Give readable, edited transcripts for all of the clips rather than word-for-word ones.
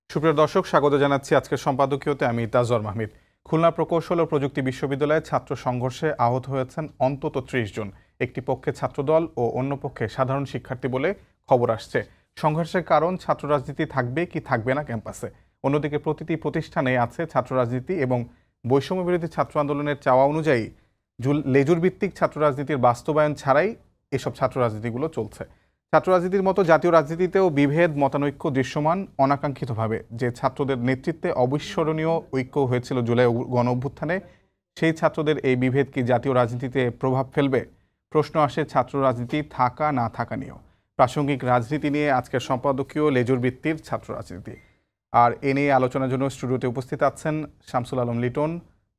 সুপ্রিয় দর্শক, স্বাগত জানাচ্ছি আজকের সম্পাদকীয়তে। আমি তাজওয়ার মাহমিদ। খুলনা প্রকৌশল ও প্রযুক্তি বিশ্ববিদ্যালয়ে ছাত্র সংঘর্ষে আহত হয়েছেন অন্তত ৩০ জন। একটি পক্ষে ছাত্রদল ও অন্য পক্ষে সাধারণ শিক্ষার্থী বলে খবর আসছে। সংঘর্ষের কারণ ছাত্র রাজনীতি থাকবে কি থাকবে না ক্যাম্পাসে। অন্যদিকে প্রতিটি প্রতিষ্ঠানে আছে ছাত্র রাজনীতি এবং বৈষম্য বিরোধী ছাত্র আন্দোলনের চাওয়া অনুযায়ী লেজুর ভিত্তিক ছাত্র রাজনীতির বাস্তবায়ন ছাড়াই এসব ছাত্র রাজনীতিগুলো চলছে। ছাত্র রাজনীতির মতো জাতীয় রাজনীতিতেও বিভেদ, মতানৈক্য দৃশ্যমান অনাকাঙ্ক্ষিতভাবে। যে ছাত্রদের নেতৃত্বে অবিস্মরণীয় ঐক্য হয়েছিল জুলাই গণ অভ্যুত্থানে, সেই ছাত্রদের এই বিভেদ কি জাতীয় রাজনীতিতে প্রভাব ফেলবে? প্রশ্ন আসে ছাত্র রাজনীতি থাকা না থাকা নিয়েও। প্রাসঙ্গিক রাজনীতি নিয়ে আজকের সম্পাদকীয় লেজুর ভিত্তির ছাত্র রাজনীতি। আর এ নিয়ে আলোচনার জন্য স্টুডিওতে উপস্থিত আছেন শামসুল আলম লিটন,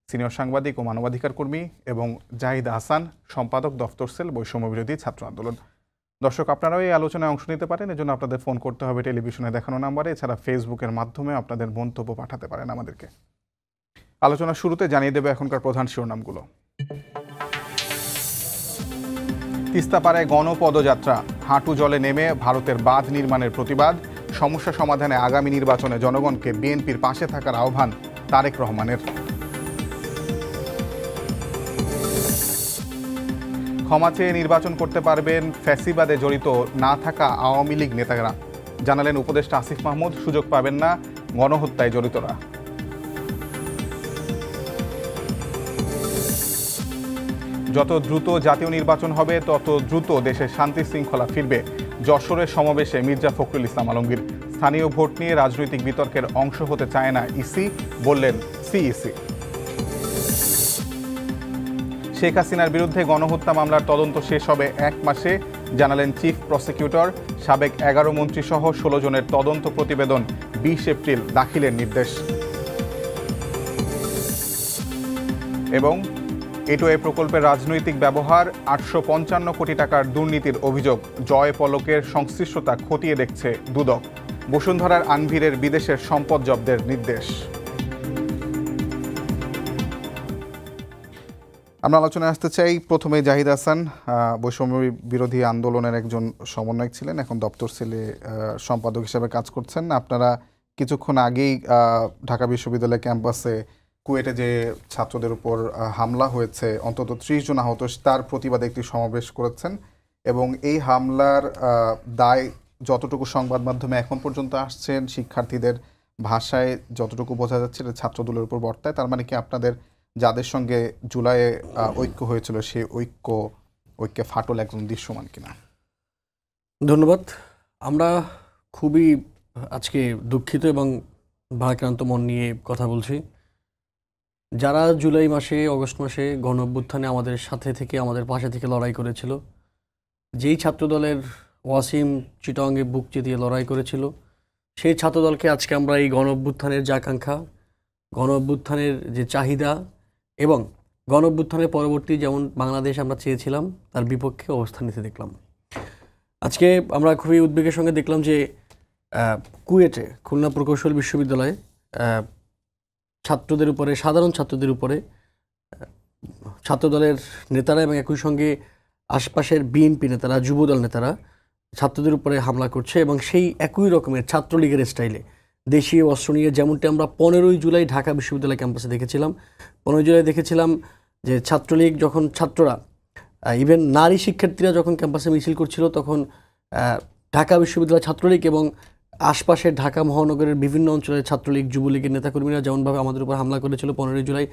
সিনিয়র সাংবাদিক ও মানবাধিকার কর্মী, এবং জাহিদ আহসান, সম্পাদক, দফতর সেল, বৈষম্য বিরোধী ছাত্র আন্দোলন। দর্শক, আপনারাও এই আলোচনায় অংশ নিতে পারেন। এজন্য আপনাদের ফোন করতে হবে টেলিভিশনে দেখানো নাম্বারে। এছাড়া ফেসবুকের মাধ্যমে আপনাদের মন্তব্য পাঠাতে পারেন আমাদেরকে। আলোচনার শুরুতে জানিয়ে দেবে এখনকার প্রধান শিরোনামগুলো। তিস্তাপাড়ায় গণপদযাত্রা, হাঁটু জলে নেমে ভারতের বাঁধ নির্মাণের প্রতিবাদ। সমস্যা সমাধানে আগামী নির্বাচনে জনগণকে বিএনপির পাশে থাকার আহ্বান তারেক রহমানের। ক্ষমা চেয়ে নির্বাচন করতে পারবেন ফ্যাসিবাদে জড়িত না থাকা আওয়ামী লীগ নেতারা, জানালেন উপদেষ্টা আসিফ মাহমুদ। সুযোগ পাবেন না গণহত্যায় জড়িতরা। যত দ্রুত জাতীয় নির্বাচন হবে তত দ্রুত দেশের শান্তি শৃঙ্খলা ফিরবে। যশোরের সমাবেশে মির্জা ফখরুল ইসলাম আলমগীর। স্থানীয় ভোট নিয়ে রাজনৈতিক বিতর্কের অংশ হতে চায় না ইসি, বললেন সিইসি। শেখ হাসিনার বিরুদ্ধে গণহত্যা মামলার তদন্ত শেষ হবে 1 মাসে, জানালেন চিফ প্রসিকিউটর। সাবেক 11 মন্ত্রী সহ 16 জনের তদন্ত প্রতিবেদন 20 এপ্রিল দাখিলের নির্দেশ। এবং এটোয়ে প্রকল্পের রাজনৈতিক ব্যবহার, 855 কোটি টাকার দুর্নীতির অভিযোগ। জয় পলকের সংশ্লিষ্টতা খতিয়ে দেখছে দুদক। বসুন্ধরার আনভিরের বিদেশের সম্পদ জব্দের নির্দেশ। আমরা আলোচনায় আসতে চাই। প্রথমে জাহিদ আহসান, বৈষম্য বিরোধী আন্দোলনের একজন সমন্বয়ক ছিলেন, এখন দপ্তর সেলে সম্পাদক হিসেবে কাজ করছেন। আপনারা কিছুক্ষণ আগেই ঢাকা বিশ্ববিদ্যালয় ক্যাম্পাসে কুয়েটে যে ছাত্রদের উপর হামলা হয়েছে, অন্তত 30 জন আহত, তার প্রতিবাদে একটি সমাবেশ করেছেন। এবং এই হামলার দায় যতটুকু সংবাদ মাধ্যমে এখন পর্যন্ত আসছেন, শিক্ষার্থীদের ভাষায় যতটুকু বোঝা যাচ্ছে ছাত্রদলের উপর বর্তায়। তার মানে কি আপনাদের যাদের সঙ্গে জুলাইয়ে ঐক্য হয়েছিল সেই ঐক্যে ফাটল একদম দৃশ্যমান কিনা? ধন্যবাদ। আমরা খুবই আজকে দুঃখিত এবং ভারাক্রান্ত মন নিয়ে কথা বলছি। যারা জুলাই মাসে, অগস্ট মাসে গণ অভ্যুত্থানে আমাদের সাথে থেকে, আমাদের পাশে থেকে লড়াই করেছিল, যেই ছাত্রদলের ওয়াসিম চিটাঙ্গে বুক চিতিয়ে লড়াই করেছিল, সেই ছাত্রদলকে আজকে আমরা এই গণ অভ্যুত্থানের যে আকাঙ্ক্ষা, গণ অভ্যুত্থানের যে চাহিদা এবং গণ অভ্যুত্থানের পরবর্তী যেমন বাংলাদেশ আমরা চেয়েছিলাম, তার বিপক্ষে অবস্থান নিতে দেখলাম। আজকে আমরা খুবই উদ্বেগের সঙ্গে দেখলাম যে কুয়েটে, খুলনা প্রকৌশল বিশ্ববিদ্যালয়ে ছাত্রদের উপরে, সাধারণ ছাত্রদের উপরে ছাত্রদলের নেতারা এবং একই সঙ্গে আশপাশের বিএনপি নেতারা, যুবদল নেতারা ছাত্রদের উপরে হামলা করছে। এবং সেই একই রকমের ছাত্রলীগের স্টাইলে দেশীয় অস্ত্র নিয়ে, যেমনটি আমরা 15ই জুলাই ঢাকা বিশ্ববিদ্যালয় ক্যাম্পাসে দেখেছিলাম। 15ই জুলাই দেখেছিলাম যে ছাত্রলীগ, যখন ছাত্ররা, ইভেন নারী শিক্ষার্থীরা যখন ক্যাম্পাসে মিছিল করছিল, তখন ঢাকা বিশ্ববিদ্যালয় ছাত্রলীগ এবং আশপাশের ঢাকা মহানগরের বিভিন্ন অঞ্চলের ছাত্রলীগ, যুবলীগের নেতাকর্মীরা যেমনভাবে আমাদের উপর হামলা করেছিল 15ই জুলাই,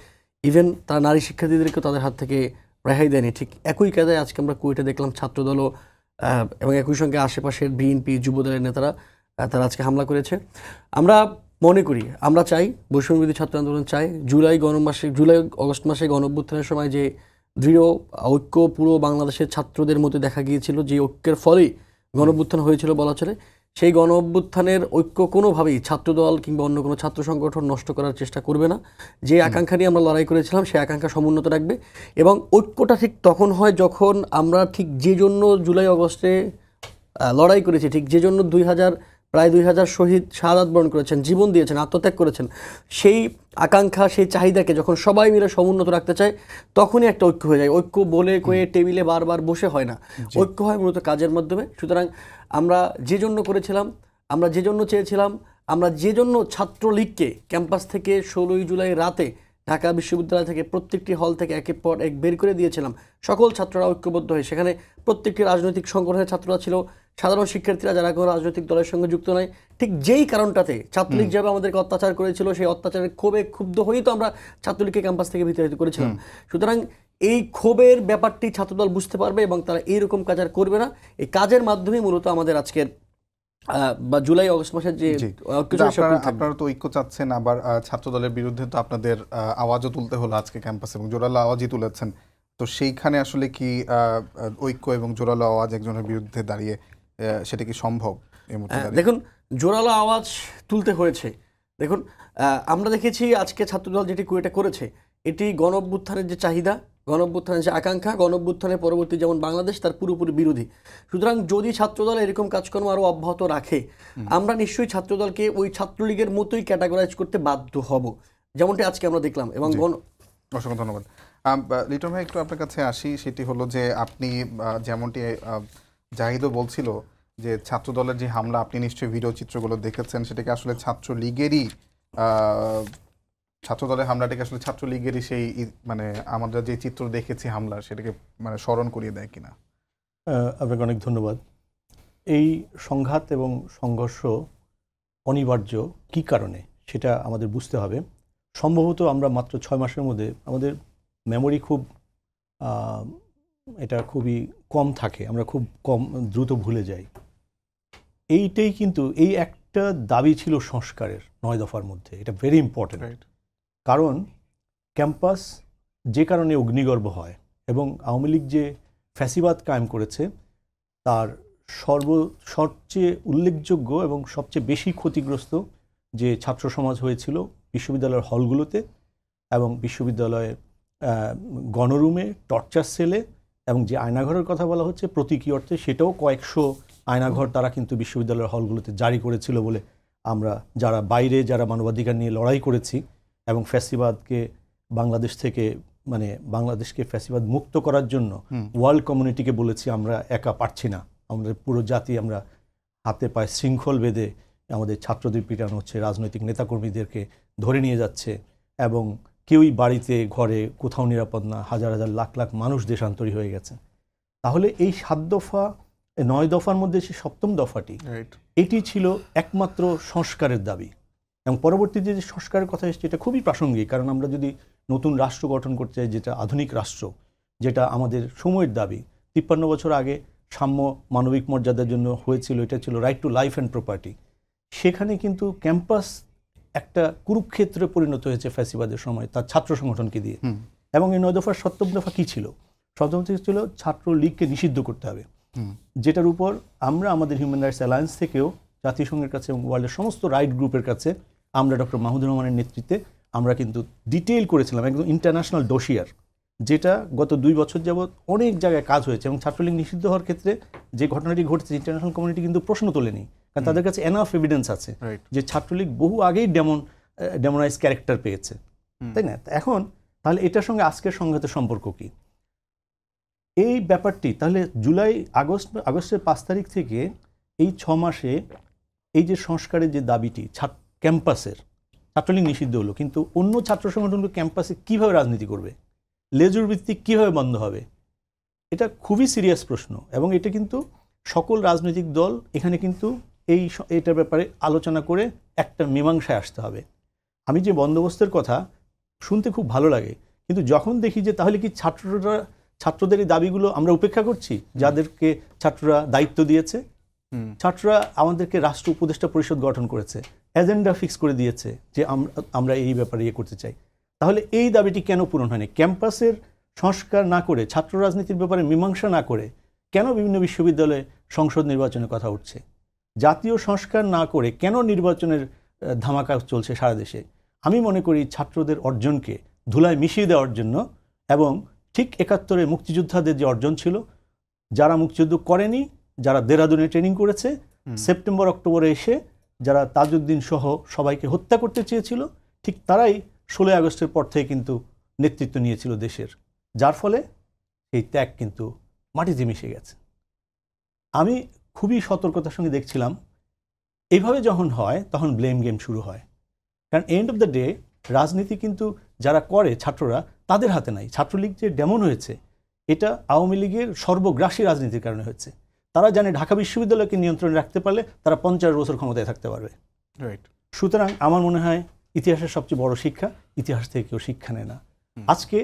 ইভেন তারা নারী শিক্ষার্থীদেরকেও তাদের হাত থেকে রেহাই দেয়নি। ঠিক একই কায়দায় আজকে আমরা কুয়েটে দেখলাম ছাত্রদলও এবং একই সঙ্গে আশেপাশের বিএনপি, যুবদলের নেতারা তারা আজকে হামলা করেছে। আমরা মনে করি, আমরা চাই, বৈষম্য বিরোধী ছাত্র আন্দোলন চাই, জুলাই অগস্ট মাসে গণ অভ্যুত্থানের সময় যে দৃঢ় ঐক্য পুরো বাংলাদেশের ছাত্রদের মধ্যে দেখা গিয়েছিল, যে ঐক্যের ফলেই গণ অভ্যুত্থান হয়েছিল বলা চলে, সেই গণ অভ্যুত্থানের ঐক্য কোনোভাবেই ছাত্রদল কিংবা অন্য কোনো ছাত্র সংগঠন নষ্ট করার চেষ্টা করবে না। যে আকাঙ্ক্ষা নিয়ে আমরা লড়াই করেছিলাম, সেই আকাঙ্ক্ষা সমুন্নত রাখবে। এবং ঐক্যটা ঠিক তখন হয় যখন আমরা ঠিক যে জন্য জুলাই অগস্টে লড়াই করেছি, ঠিক যে জন্য প্রায় 2000 শহীদ শাহাদাত বরণ করেছেন, জীবন দিয়েছেন, আত্মত্যাগ করেছেন, সেই আকাঙ্ক্ষা, সেই চাহিদাকে যখন সবাই মিলে সমুন্নত রাখতে চায়, তখনই একটা ঐক্য হয়ে যায়। ঐক্য বলে কয়ে টেবিলে বারবার বসে হয় না, ঐক্য হয় মূলত কাজের মাধ্যমে। সুতরাং আমরা যে জন্য করেছিলাম, আমরা যে জন্য চেয়েছিলাম, আমরা যে জন্য ছাত্রলীগকে ক্যাম্পাস থেকে 16ই জুলাই রাতে ঢাকা বিশ্ববিদ্যালয় থেকে প্রত্যেকটি হল থেকে একের পর এক বের করে দিয়েছিলাম, সকল ছাত্ররা ঐক্যবদ্ধ হয়ে, সেখানে প্রত্যেকটি রাজনৈতিক সংগঠনের ছাত্ররা ছিল, সাধারণ শিক্ষার্থীরা যারা কোনো রাজনৈতিক দলের সঙ্গে যুক্ত নয়, ঠিক যেই কারণটাতে ছাত্রলীগ যেভাবে আমাদেরকে অত্যাচার করেছিল সেই অত্যাচারের ক্ষোভে ক্ষুব্ধ হয়েই তো আমরা ছাত্রলীগকে ক্যাম্পাস থেকে বিতাড়িত করেছিলাম। সুতরাং এই ক্ষোভের ব্যাপারটি ছাত্রদল বুঝতে পারবে এবং তারা এইরকম কাজ আর করবে না। এই কাজের মাধ্যমেই মূলত আমাদের আজকের বা জুলাই আগস্ট মাসের যে আপনারা তো ঐক্য চাচ্ছেন, আবার ছাত্র দলের বিরুদ্ধে তো আপনাদের আওয়াজও তুলতে হলো আজকে ক্যাম্পাসে, এবং জোরালো আওয়াজই তুলেছেন। তো সেইখানে আসলে কি ঐক্য এবং জোরালো আওয়াজ একজনের বিরুদ্ধে দাঁড়িয়ে সেটা কি সম্ভব এই মুহূর্তে? দেখুন, জোরালো আওয়াজ তুলতে হয়েছে। দেখুন, আমরা দেখেছি আজকে ছাত্রদল যেটি কুয়েটা করেছে, এটি গণ অভ্যুত্থানের যে চাহিদা, গণ অভ্যুত্থানের যে আকাঙ্ক্ষা, গণ অভ্যুত্থানের পরবর্তী যেমন বাংলাদেশ, তার পুরোপুরি বিরোধী। সুতরাং যদি ছাত্রদল এরকম কাজকর্ম আরও অব্যাহত রাখে, আমরা নিশ্চয়ই ছাত্রদলকে ওই ছাত্রলীগের মতোই ক্যাটাগরাইজ করতে বাধ্য হব, যেমনটি আজকে আমরা দেখলাম। এবং অসংখ্য ধন্যবাদ। লিটন ভাই, একটু আপনার কাছে আসি। সেটি হলো যে আপনি যেমনটি জাহিদও বলছিল যে ছাত্রদলের যে হামলা, আপনি নিশ্চয়ই ভিডিও চিত্রগুলো দেখেছেন, সেটাকে আসলে ছাত্রলীগেরই ছাত্রদলের হামলাটাকে আসলে ছাত্রলীগেরই সেই মানে আমরা যে চিত্র দেখেছি হামলার, সেটাকে মানে স্মরণ করিয়ে দেয় কিনা? আপনাকে অনেক ধন্যবাদ। এই সংঘাত এবং সংঘর্ষ অনিবার্য কী কারণে সেটা আমাদের বুঝতে হবে। সম্ভবত আমরা মাত্র 6 মাসের মধ্যে আমাদের মেমোরি এটা খুবই কম থাকে, আমরা খুব কম দ্রুত ভুলে যাই। এইটাই কিন্তু এই একটা দাবি ছিল সংস্কারের 9 দফার মধ্যে, এটা ভেরি ইম্পর্টেন্ট। কারণ ক্যাম্পাস যে কারণে অগ্নিগর্ভ হয় এবং আওয়ামী লীগ যে ফ্যাসিবাদ কায়েম করেছে তার সবচেয়ে উল্লেখযোগ্য এবং সবচেয়ে বেশি ক্ষতিগ্রস্ত যে ছাত্র সমাজ হয়েছিল বিশ্ববিদ্যালয়ের হলগুলোতে এবং বিশ্ববিদ্যালয়ের গণরুমে, টর্চার সেলে, এবং যে আয়নাঘরের কথা বলা হচ্ছে প্রতীকী অর্থে, সেটাও কয়েকশো আয়নাঘর তারা কিন্তু বিশ্ববিদ্যালয়ের হলগুলোতে জারি করেছিল বলে আমরা যারা বাইরে যারা মানবাধিকার নিয়ে লড়াই করেছি এবং ফ্যাসিবাদকে বাংলাদেশ থেকে মানে বাংলাদেশকে ফ্যাসিবাদ মুক্ত করার জন্য ওয়ার্ল্ড কমিউনিটিকে বলেছি আমরা একা পারছি না, আমাদের পুরো জাতি আমরা হাতে পায়ে শৃঙ্খল বেঁধে আমাদের ছাত্রদের পিটানো হচ্ছে, রাজনৈতিক নেতাকর্মীদেরকে ধরে নিয়ে যাচ্ছে এবং কেউই বাড়িতে ঘরে কোথাও নিরাপদ না, হাজার হাজার লাখ লাখ মানুষ দেশান্তরী হয়ে গেছে। তাহলে এই 7 দফা 9 দফার মধ্যে সে 7ম দফাটি, এটি ছিল একমাত্র সংস্কারের দাবি। এবং পরবর্তীতে যে সংস্কারের কথা এসেছে এটা খুবই প্রাসঙ্গিক, কারণ আমরা যদি নতুন রাষ্ট্র গঠন করতে চাই, যেটা আধুনিক রাষ্ট্র, যেটা আমাদের সময়ের দাবি, 53 বছর আগে সাম্য মানবিক মর্যাদার জন্য হয়েছিল, এটা ছিল right to life and property. সেখানে কিন্তু ক্যাম্পাস একটা কুরুক্ষেত্রে পরিণত হয়েছে ফ্যাসিবাদের সময় তার ছাত্র সংগঠনকে দিয়ে। এবং এই 9 দফার 7ম দফা কী ছিল? 7ম দফা ছিল ছাত্রলীগকে নিষিদ্ধ করতে হবে, যেটার উপর আমরা আমাদের হিউম্যান রাইটস অ্যালায়েন্স থেকেও জাতিসংঘের কাছে এবং ওয়ার্ল্ডের সমস্ত রাইট গ্রুপের কাছে আমরা ডক্টর মাহমুদুর রহমানের নেতৃত্বে আমরা কিন্তু ডিটেইল করেছিলাম, একদম ইন্টারন্যাশনাল ডোসিয়ার, যেটা গত 2 বছর যাবৎ অনেক জায়গায় কাজ হয়েছে। এবং ছাত্রলীগ নিষিদ্ধ হওয়ার ক্ষেত্রে যে ঘটনাটি ঘটেছে ইন্টারন্যাশনাল কমিউনিটি কিন্তু প্রশ্ন তোলেনি, কারণ তাদের কাছে এনাফ এভিডেন্স আছে যে ছাত্রলীগ বহু আগেই ডেমোনাইজ ক্যারেক্টার পেয়েছে, তাই না? এখন তাহলে এটার সঙ্গে আজকের সংঘাতের সম্পর্ক কি? এই ব্যাপারটি তাহলে আগস্টের 5 তারিখ থেকে এই 6 মাসে এই যে সংস্কারের যে দাবিটি ক্যাম্পাসের, ছাত্রলীগ নিষিদ্ধ হলো, কিন্তু অন্য ছাত্র সংগঠনগুলো ক্যাম্পাসে কীভাবে রাজনীতি করবে, লেজুর ভিত্তিক কীভাবে বন্ধ হবে? এটা খুবই সিরিয়াস প্রশ্ন এবং এটা কিন্তু সকল রাজনৈতিক দল এখানে কিন্তু এটার ব্যাপারে আলোচনা করে একটা মীমাংসায় আসতে হবে। আমি যে বন্দোবস্তের কথা শুনতে খুব ভালো লাগে, কিন্তু যখন দেখি যে তাহলে কি ছাত্রদের এই দাবিগুলো আমরা উপেক্ষা করছি, যাদেরকে ছাত্ররা দায়িত্ব দিয়েছে, ছাত্ররা আমাদেরকে রাষ্ট্র উপদেষ্টা পরিষদ গঠন করেছে, এজেন্ডা ফিক্স করে দিয়েছে যে আমরা এই ব্যাপারে করতে চাই, তাহলে এই দাবিটি কেন পূরণ হয়নি? ক্যাম্পাসের সংস্কার না করে, ছাত্র রাজনীতির ব্যাপারে মীমাংসা না করে কেন বিভিন্ন বিশ্ববিদ্যালয়ে সংসদ নির্বাচনের কথা উঠছে? জাতীয় সংস্কার না করে কেন নির্বাচনের ধামাকা চলছে সারা দেশে? আমি মনে করি ছাত্রদের অর্জনকে ধুলায় মিশিয়ে দেওয়ার জন্য এবং ঠিক 71-এ মুক্তিযোদ্ধাদের যে অর্জন ছিল, যারা মুক্তিযুদ্ধ করেনি, যারা দেরাদুনে ট্রেনিং করেছে, সেপ্টেম্বর অক্টোবরে এসে যারা তাজউদ্দিন সহ সবাইকে হত্যা করতে চেয়েছিল, ঠিক তারাই 16 আগস্টের পর থেকে কিন্তু নেতৃত্ব নিয়েছিল দেশের, যার ফলে এই ত্যাগ কিন্তু মাটিতে মিশে গেছে। আমি খুবই সতর্কতার সঙ্গে দেখছিলাম এইভাবে যখন হয় তখন ব্লেম গেম শুরু হয়। কারণ এন্ড অফ দ্য ডে রাজনীতি কিন্তু যারা করে ছাত্ররা, তাদের হাতে নাই। ছাত্রলীগ যে ডেমন হয়েছে, এটা আওয়ামী লীগের সর্বগ্রাসী রাজনীতির কারণে হয়েছে। তারা জানে ঢাকা বিশ্ববিদ্যালয়কে নিয়ন্ত্রণে রাখতে পারলে তারা 50 বছর ক্ষমতায় থাকতে পারবে। রাইট। সুতরাং আমার মনে হয় ইতিহাসের সবচেয়ে বড় শিক্ষা, ইতিহাস থেকে কেউ শিক্ষা নেয় না। আজকে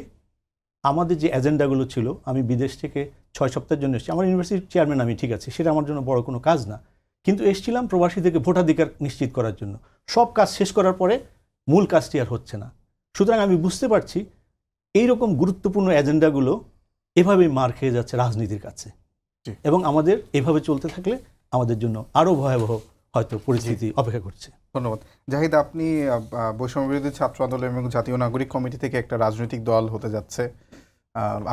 আমাদের যে এজেন্ডাগুলো ছিল, আমি বিদেশ থেকে 6 সপ্তাহের জন্য এসেছি। আমার ইউনিভার্সিটির চেয়ারম্যান আমি, ঠিক আছে, সেটা আমার জন্য বড় কোনো কাজ না, কিন্তু এসেছিলাম প্রবাসীদেরকে ভোটাধিকার নিশ্চিত করার জন্য। সব কাজ শেষ করার পরে মূল কাজটি আর হচ্ছে না। সুতরাং আমি বুঝতে পারছি এইরকম গুরুত্বপূর্ণ এজেন্ডাগুলো এভাবেই মার খেয়ে যাচ্ছে রাজনীতির কাছে, এবং আমাদের এভাবে চলতে থাকলে আমাদের জন্য আরও ভয়াবহ হয়তো পরিস্থিতি অপেক্ষা করছে। ধন্যবাদ। জাহিদ, আপনি বৈষম্য বিরোধী ছাত্র আন্দোলন এবং জাতীয় নাগরিক কমিটি থেকে একটা রাজনৈতিক দল হতে যাচ্ছে,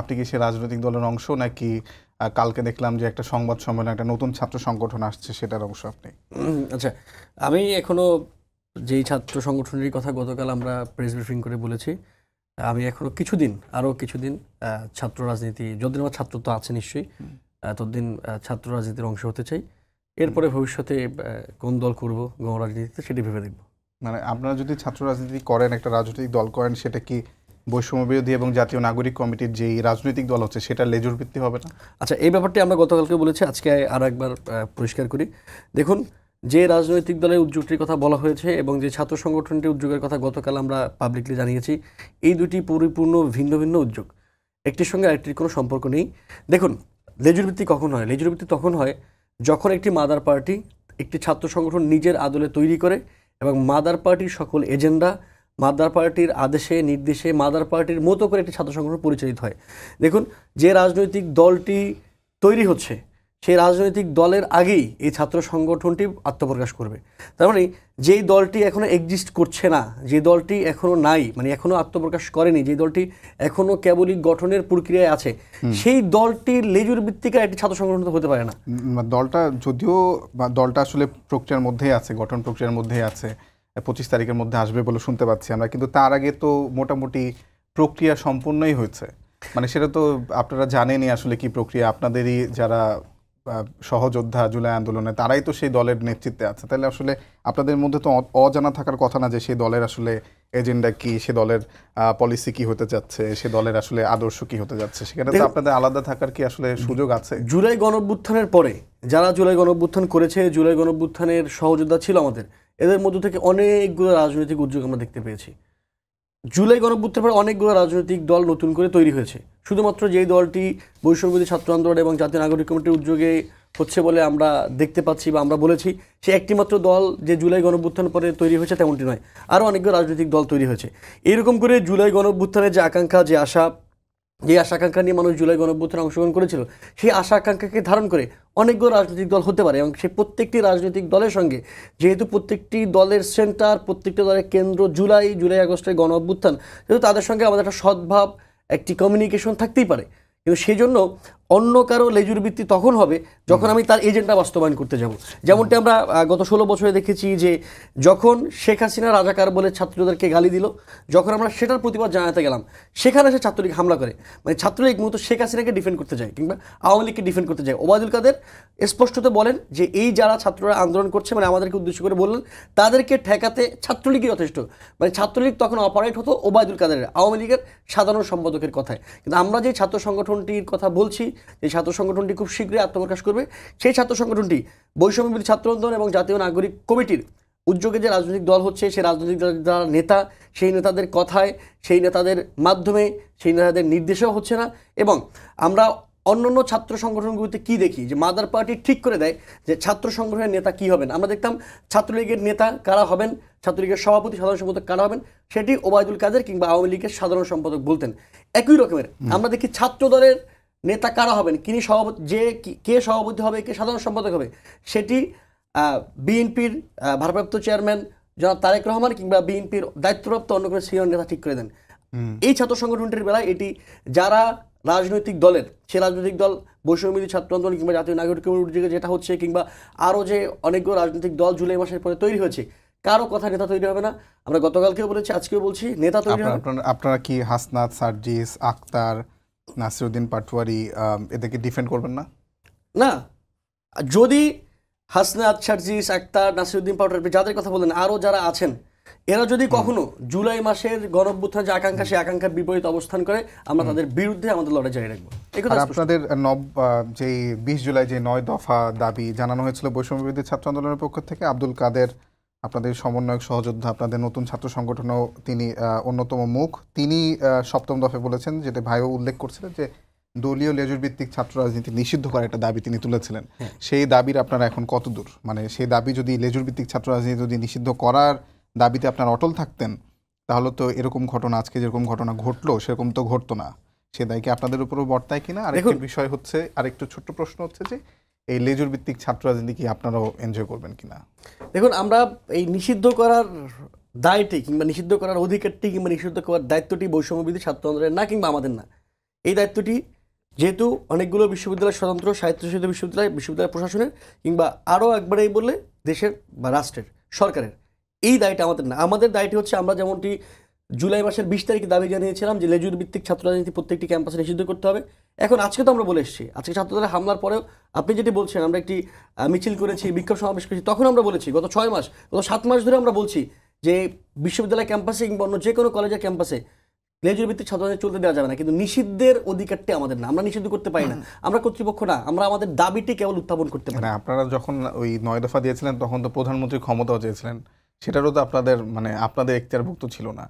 আপনি কি সেই রাজনৈতিক দলের অংশ, নাকি কালকে দেখলাম যে একটা সংবাদ সম্মেলনে একটা নতুন ছাত্র সংগঠন আসছে সেটার অংশ আপনি? আচ্ছা, আমি এখনো যেই ছাত্র সংগঠনের কথা গতকাল আমরা প্রেস ব্রিফিং করে বলেছি, আমি এখনো আরও কিছুদিন ছাত্র রাজনীতি, যতদিন আমার ছাত্র তো আছে নিশ্চয়ই, ততদিন ছাত্র রাজনীতির অংশ হতে চাই। এরপরে ভবিষ্যতে কোন দল করব গণ রাজনীতিতে সেটি ভেবে দেখব। মানে আপনারা যদি ছাত্র রাজনীতি করেন, একটা রাজনৈতিক দল করেন, সেটা কি বৈষম্য বিরোধী এবং জাতীয় নাগরিক কমিটির যেই রাজনৈতিক দল হচ্ছে সেটা লেজুর ভিত্তি হবে না? আচ্ছা, এই ব্যাপারটি আমরা গতকালকে বলেছি, আজকে আরও একবার পরিষ্কার করি। দেখুন, যে রাজনৈতিক দলের উদ্যোগটির কথা বলা হয়েছে এবং যে ছাত্র সংগঠনটির উদ্যোগের কথা গতকাল আমরা পাবলিকলি জানিয়েছি, এই দুটি পরিপূর্ণ ভিন্ন ভিন্ন উদ্যোগ, একটির সঙ্গে আরেকটির কোনো সম্পর্ক নেই। দেখুন, লেজুর ভিত্তি কখন হয়? লেজুর ভিত্তি তখন হয় যখন একটি মাদার পার্টি একটি ছাত্র সংগঠন নিজের আদলে তৈরি করে এবং মাদার পার্টির সকল এজেন্ডা, মাদার পার্টির আদেশে নির্দেশে, মাদার পার্টির মতো করে একটি ছাত্র সংগঠন পরিচালিত হয়। দেখুন, যে রাজনৈতিক দলটি তৈরি হচ্ছে সেই রাজনৈতিক দলের আগেই এই ছাত্র সংগঠনটি আত্মপ্রকাশ করবে। তার মানে যেই দলটি এখনও এক্সিস্ট করছে না, যে দলটি এখনও নাই, মানে এখনও আত্মপ্রকাশ করেনি, যে দলটি এখনও কেবলই গঠনের প্রক্রিয়ায় আছে, সেই দলটির লেজুর ভিত্তিকার একটি ছাত্র সংগঠন তো হতে পারে না। দলটা যদিও দলটা আসলে প্রক্রিয়ার মধ্যেই আছে, গঠন প্রক্রিয়ার মধ্যেই আছে, 25 তারিখের মধ্যে আসবে বলে শুনতে পাচ্ছি আমরা, কিন্তু তার আগে তো মোটামুটি প্রক্রিয়া সম্পূর্ণই হয়েছে। মানে সেটা তো আপনারা জানেনই আসলে কি প্রক্রিয়া। আপনাদেরই যারা সহযোদ্ধা জুলাই আন্দোলনে, তারাই তো সেই দলের নেতৃত্বে আছে। তাহলে আসলে আপনাদের মধ্যে তো অজানা থাকার কথা না যে সেই দলের আসলে এজেন্ডা কি, সে দলের পলিসি কি হতে যাচ্ছে, সে দলের আসলে আদর্শ কি হতে যাচ্ছে। সেখানে তো আপনাদের আলাদা থাকার কি আসলে সুযোগ আছে? জুলাই গণঅভ্যুত্থানের পরে যারা জুলাই গণঅভ্যুত্থান করেছে, জুলাই গণঅভ্যুত্থানের সহযোদ্ধা ছিল আমাদের, এদের মধ্য থেকে অনেকগুলো রাজনৈতিক উদ্যোগ আমরা দেখতে পেয়েছি। জুলাই গণঅভ্যুত্থানের পর অনেকগুলো রাজনৈতিক দল নতুন করে তৈরি হয়েছে। শুধুমাত্র যেই দলটি বৈষম্য বিরোধী ছাত্র আন্দোলন এবং জাতীয় নাগরিক কমিটির উদ্যোগে হচ্ছে বলে আমরা দেখতে পাচ্ছি বা আমরা বলেছি, সে একটিমাত্র দল যে জুলাই গণঅভ্যুত্থানের পরে তৈরি হয়েছে তেমনটি নয়, আরও অনেকগুলো রাজনৈতিক দল তৈরি হয়েছে। এরকম করে জুলাই গণঅভ্যুত্থানের যে আকাঙ্ক্ষা, যে আশা আকাঙ্ক্ষা নিয়ে মানুষ জুলাই গণঅভ্যুত্থানে অংশগ্রহণ করেছিল, সেই আশা আকাঙ্ক্ষাকে ধারণ করে অনেকগুলো রাজনৈতিক দল হতে পারে। এবং সেই প্রত্যেকটি রাজনৈতিক দলের সঙ্গে, যেহেতু প্রত্যেকটি দলের সেন্টার, প্রত্যেকটি দলের কেন্দ্র জুলাই আগস্টের গণ অভ্যুত্থান, যেহেতু তাদের সঙ্গে আমাদের একটা সদ্ভাব, একটি কমিউনিকেশন থাকতেই পারে। কিন্তু সেই জন্য অন্য কারো লেজুর ভিত্তি তখন হবে যখন আমি তার এজেন্ডা বাস্তবায়ন করতে যাব। যেমনটি আমরা গত 16 বছরে দেখেছি যে যখন শেখ হাসিনা রাজাকার বলে ছাত্রদেরকে গালি দিল, যখন আমরা সেটার প্রতিবাদ জানাতে গেলাম, সেখানে সে ছাত্রলীগ হামলা করে। মানে ছাত্রলীগ মূলত শেখ হাসিনাকে ডিফেন্ড করতে যায় কিংবা আওয়ামী লীগকে ডিফেন্ড করতে যায়। ওবায়দুল কাদের স্পষ্টত বলেন যে এই যারা ছাত্ররা আন্দোলন করছে, মানে আমাদেরকে উদ্দেশ্য করে বললেন, তাদেরকে ঠেকাতে ছাত্রলীগই যথেষ্ট। মানে ছাত্রলীগ তখন অপারেট হতো ওবায়দুল কাদেরের, আওয়ামী লীগের সাধারণ সম্পাদকের কথায়। কিন্তু আমরা যে ছাত্র সংগঠনটির কথা বলছি, যে ছাত্র সংগঠনটি খুব শীঘ্রই আত্মপ্রকাশ করবে, সেই ছাত্র সংগঠনটি বৈষম্য বিরোধী ছাত্র আন্দোলন এবং জাতীয় নাগরিক কমিটির উদ্যোগে যে রাজনৈতিক দল হচ্ছে, সেই রাজনৈতিক দলের যারা নেতা, সেই নেতাদের কথায়, সেই নেতাদের মাধ্যমে, সেই নেতাদের নির্দেশেও হচ্ছে না। এবং আমরা অন্যান্য ছাত্র সংগঠনগুলিতে কি দেখি, যে মাদার পার্টি ঠিক করে দেয় যে ছাত্র সংগঠনের নেতা কি হবেন। আমরা দেখতাম ছাত্রলীগের নেতা কারা হবেন, ছাত্রলীগের সভাপতি, সাধারণ সম্পাদক কারা হবেন, সেটি ওবায়দুল কাদের কিংবা আওয়ামী লীগের সাধারণ সম্পাদক বলতেন। একই রকমের আমরা দেখি ছাত্র দলের নেতা কারা হবেন, কিনি সভাপতি, কে সভাপতি হবে, কে সাধারণ সম্পাদক হবে, সেটি বিএনপির ভারপ্রাপ্ত চেয়ারম্যান জনাব তারেক রহমান কিংবা বিএনপির দায়িত্বপ্রাপ্ত অন্য কোনো সিনিয়র নেতা ঠিক করে দেন। এই ছাত্র সংগঠনটির বেলায় এটি যারা রাজনৈতিক দলের, সে রাজনৈতিক দল বৈষম্য বিরোধী ছাত্র আন্দোলন কিংবা জাতীয় নাগরিক কমিটির উদ্যোগে যেটা হচ্ছে, কিংবা আরও যে অনেকগুলো রাজনৈতিক দল জুলাই মাসের পরে তৈরি হয়েছে, কারো কথা নেতা তৈরি হবে না। আমরা গতকালকেও বলেছি, আজকেও বলছি, নেতা তৈরি হবে। আপনারা কি হাসনাত, সার্জিস আক্তার, নাসিরউদ্দিন পাটোয়ারি এদেরকে ডিফেন্ড করবেন না? না, যদি হাসনাত, সার্জিস আক্তার, নাসিরউদ্দিন পাউটার, যাদের কথা বলেন, আরও যারা আছেন, এরা যদি কখনো জুলাই মাসের গণঅভ্যুত্থান যে আকাঙ্ক্ষা, সেই আকাঙ্ক্ষার বিপরীত অবস্থান করে, আমরা তাদের বিরুদ্ধে আমাদের লড়াই জারি রাখবো। আর আপনাদের যেই 20 জুলাই যে 9 দফা দাবি জানানো হয়েছিল বৈষম্য বিরোধী ছাত্র আন্দোলনের পক্ষ থেকে, আব্দুল কাদের আপনাদের সমন্বয়ক সহযোদ্ধা, আপনাদের নতুন ছাত্র সংগঠনও তিনি অন্যতম মুখ, তিনি 7ম দফায় বলেছেন, যেটা ভাইও উল্লেখ করছিলেন, যে দলীয় লেজুর ভিত্তিক ছাত্র রাজনীতি নিষিদ্ধ করার একটা দাবি তিনি তুলেছিলেন। সেই দাবির আপনারা এখন কত দূর, মানে সেই দাবি যদি লেজুর ভিত্তিক ছাত্র রাজনীতি যদি নিষিদ্ধ করার দাবিতে আপনারা অটল থাকতেন, তাহলে তো এরকম ঘটনা, আজকে যেরকম ঘটনা ঘটলো সেরকম তো ঘটতো না। সে দায় কি আপনাদের উপরও বর্তায় কিনা? আরেকটি বিষয় হচ্ছে, আরেকটু ছোট্ট প্রশ্ন হচ্ছে যে এই লেজুর ভিত্তিক ছাত্র রাজনীতি কি আপনারাও এনজয় করবেন কিনা? দেখুন, আমরা এই নিষিদ্ধ করার দায়টি কিংবা নিষিদ্ধ করার অধিকারটি কিংবা নিষিদ্ধ করার দায়িত্বটি বৈষম্যবিরোধী ছাত্র আন্দোলনের না, কিংবা আমাদের না। এই দায়িত্বটি যেহেতু অনেকগুলো বিশ্ববিদ্যালয় স্বতন্ত্র, স্বায়ত্তশাসিত বিশ্ববিদ্যালয় প্রশাসনের, কিংবা আরও একবারেই বললে দেশের বা রাষ্ট্রের, সরকারের, এই দায়টা আমাদের না। আমাদের দায়টি হচ্ছে, আমরা যেমনটি জুলাই মাসের 20 তারিখে দাবি জানিয়েছিলাম যে লেজুর ভিত্তিক ছাত্র রাজনীতি প্রত্যেকটি ক্যাম্পাসে নিষিদ্ধ করতে হবে, এখন আজকে তো আমরা বলে এসেছি। আজকে ছাত্রদের হামলার পরেও আপনি যেটি বলছেন, আমরা একটি মিছিল করেছি, বিক্ষোভ সমাবেশ করেছি, তখন আমরা বলেছি, গত 6 মাস, গত 7 মাস ধরে আমরা বলছি যে বিশ্ববিদ্যালয় ক্যাম্পাসে কিংবা অন্য যে কোনো কলেজের ক্যাম্পাসে লেজুর ভিত্তিক ছাত্র রাজনীতি চলতে দেওয়া যাবে না। কিন্তু নিষিদ্ধের অধিকারটি আমাদের না, আমরা নিষিদ্ধ করতে পারি না, আমরা কর্তৃপক্ষ না, আমরা আমাদের দাবিটি কেবল উত্থাপন করতে পারি। আপনারা যখন ওই 9 দফা দিয়েছিলেন তখন তো প্রধানমন্ত্রী ক্ষমতাও চেয়েছিলেন, সেটারও তো আপনাদের এখতিয়ারভুক্ত ছিল না।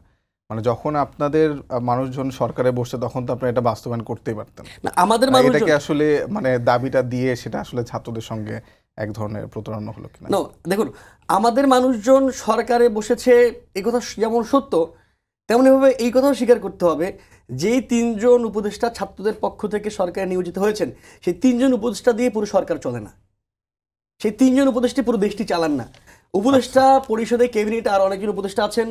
মানে যখন আপনাদের মানুষজন সরকারে বসছে তখন তো আপনারা এটা বাস্তবায়ন করতেই পারতেন না। আমাদের এটাকে আসলে মানে দাবিটা দিয়ে সেটা আসলে ছাত্রদের সঙ্গে এক ধরনের প্রতারণা হলো কিনা? না, দেখুন, আমাদের মানুষজন সরকারে বসেছে, এই কথা যেমন সত্য, তেমনিভাবে এই কথাও স্বীকার করতে হবে, যেই 3 জন উপদেষ্টা ছাত্রদের পক্ষ থেকে সরকারে নিয়োজিত হয়েছেন, সেই 3 জন উপদেষ্টা দিয়ে পুরো সরকার চলে না, সেই 3 জন উপদেষ্টা পুরো দেশটি চালান না। উপদেষ্টা পরিষদে, ক্যাবিনেটে আরও অনেকজন উপদেষ্টা আছেন,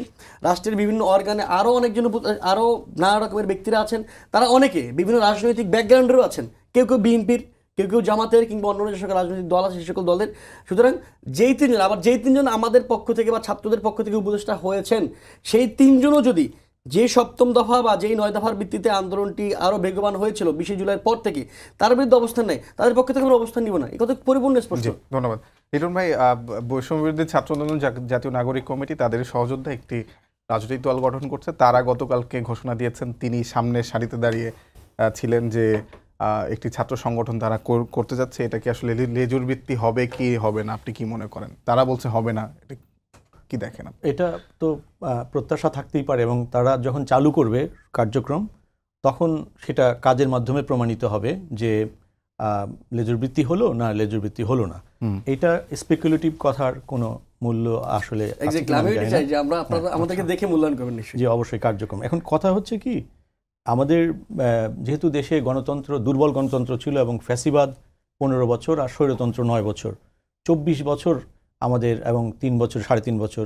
রাষ্ট্রের বিভিন্ন অর্গানে আরও অনেকজন, আরও নানা রকমের ব্যক্তিরা আছেন, তারা অনেকে বিভিন্ন রাজনৈতিক ব্যাকগ্রাউন্ডেরও আছেন, কেউ কেউ বিএনপির, কেউ কেউ জামাতের, কিংবা অন্য যে সকল রাজনৈতিক দল আছে সে সকল দলের। সুতরাং যেই 3 জন, আবার যেই 3 জন আমাদের পক্ষ থেকে বা ছাত্রদের পক্ষ থেকে উপদেষ্টা হয়েছেন, সেই 3 জনও যদি যে 7ম দফা বা যেই 9 দফার ভিত্তিতে আন্দোলনটি আরও বেগবান হয়েছিল 20 জুলাইয়ের পর থেকে, তার বিরুদ্ধে অবস্থান নেয়, তাদের পক্ষ থেকে আমরা অবস্থান নিব না, এই কথা পরিপূর্ণ স্পষ্ট। ধন্যবাদ লিটন ভাই। বৈষম্য বিরোধী ছাত্র আন্দোলন জাতীয় নাগরিক কমিটি তাদের সহযোদ্ধা একটি রাজনৈতিক দল গঠন করছে। তারা গতকালকে ঘোষণা দিয়েছেন, তিনি সামনের সারিতে দাঁড়িয়ে ছিলেন, যে একটি ছাত্র সংগঠন তারা করতে যাচ্ছে। এটা কি আসলে লেজুর ভিত্তি হবে কি হবে না, আপনি কি মনে করেন? তারা বলছে হবে না, এটা কি দেখেন? এটা তো প্রত্যাশা থাকতেই পারে, এবং তারা যখন চালু করবে কার্যক্রম তখন সেটা কাজের মাধ্যমে প্রমাণিত হবে যে লেজুর বৃত্তি হলো না লেজুর বৃত্তি হলো না। এটা স্পেকুলেটিভ কথার কোনো মূল্য আসলে আমাদেরকে দেখে মূল্যায়ন করবেন নিশ্চয়ই। যে অবশ্যই কার্যক্রম। এখন কথা হচ্ছে কি, আমাদের যেহেতু দেশে গণতন্ত্র, দুর্বল গণতন্ত্র ছিল, এবং ফ্যাসিবাদ 15 বছর আর স্বৈরতন্ত্র 9 বছর, 24 বছর আমাদের, এবং 3 বছর, 3.5 বছর,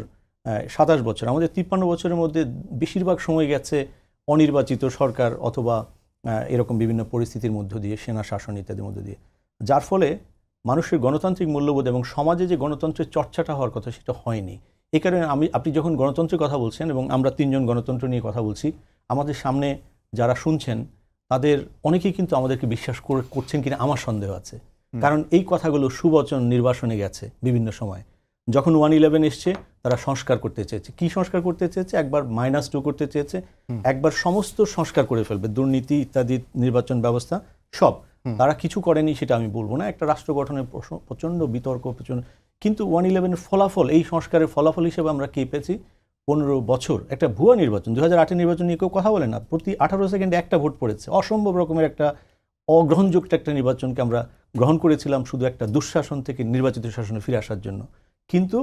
27 বছর, আমাদের 53 বছরের মধ্যে বেশিরভাগ সময় গেছে অনির্বাচিত সরকার অথবা এরকম বিভিন্ন পরিস্থিতির মধ্য দিয়ে, সেনা শাসন ইত্যাদির মধ্য দিয়ে, যার ফলে মানুষের গণতান্ত্রিক মূল্যবোধ এবং সমাজে যে গণতন্ত্রের চর্চাটা হওয়ার কথা সেটা হয়নি। এই কারণে আপনি যখন গণতন্ত্রের কথা বলছেন, এবং আমরা 3 জন গণতন্ত্র নিয়ে কথা বলছি, আমাদের সামনে যারা শুনছেন তাদের অনেকেই কিন্তু আমাদেরকে বিশ্বাস করছেন কিনা আমার সন্দেহ আছে। কারণ এই কথাগুলো সুবচন নির্বাসনে গেছে বিভিন্ন সময়। যখন 111 এসছে, তারা সংস্কার করতে চেয়েছে। কি সংস্কার করতে চেয়েছে? একবার -2 করতে চেয়েছে, একবার সমস্ত সংস্কার করে ফেলবে, দুর্নীতি ইত্যাদি, নির্বাচন ব্যবস্থা সব। তারা কিছু করেনি সেটা আমি বলবো না, একটা রাষ্ট্র গঠনের প্রচণ্ড বিতর্ক, কিন্তু 111 ফলাফল, এই সংস্কারের ফলাফল হিসেবে আমরা কি পেয়েছি? 15 বছর একটা ভুয়া নির্বাচন। 2008 নির্বাচন নিয়ে কেউ কথা বলে না, প্রতি 18 সেকেন্ডে একটা ভোট পড়েছে। অসম্ভব রকমের একটা অগ্রহণযোগ্য একটা নির্বাচনকে আমরা গ্রহণ করেছিলাম শুধু একটা দুঃশাসন থেকে নির্বাচিত শাসনে ফিরে আসার জন্য। কিন্তু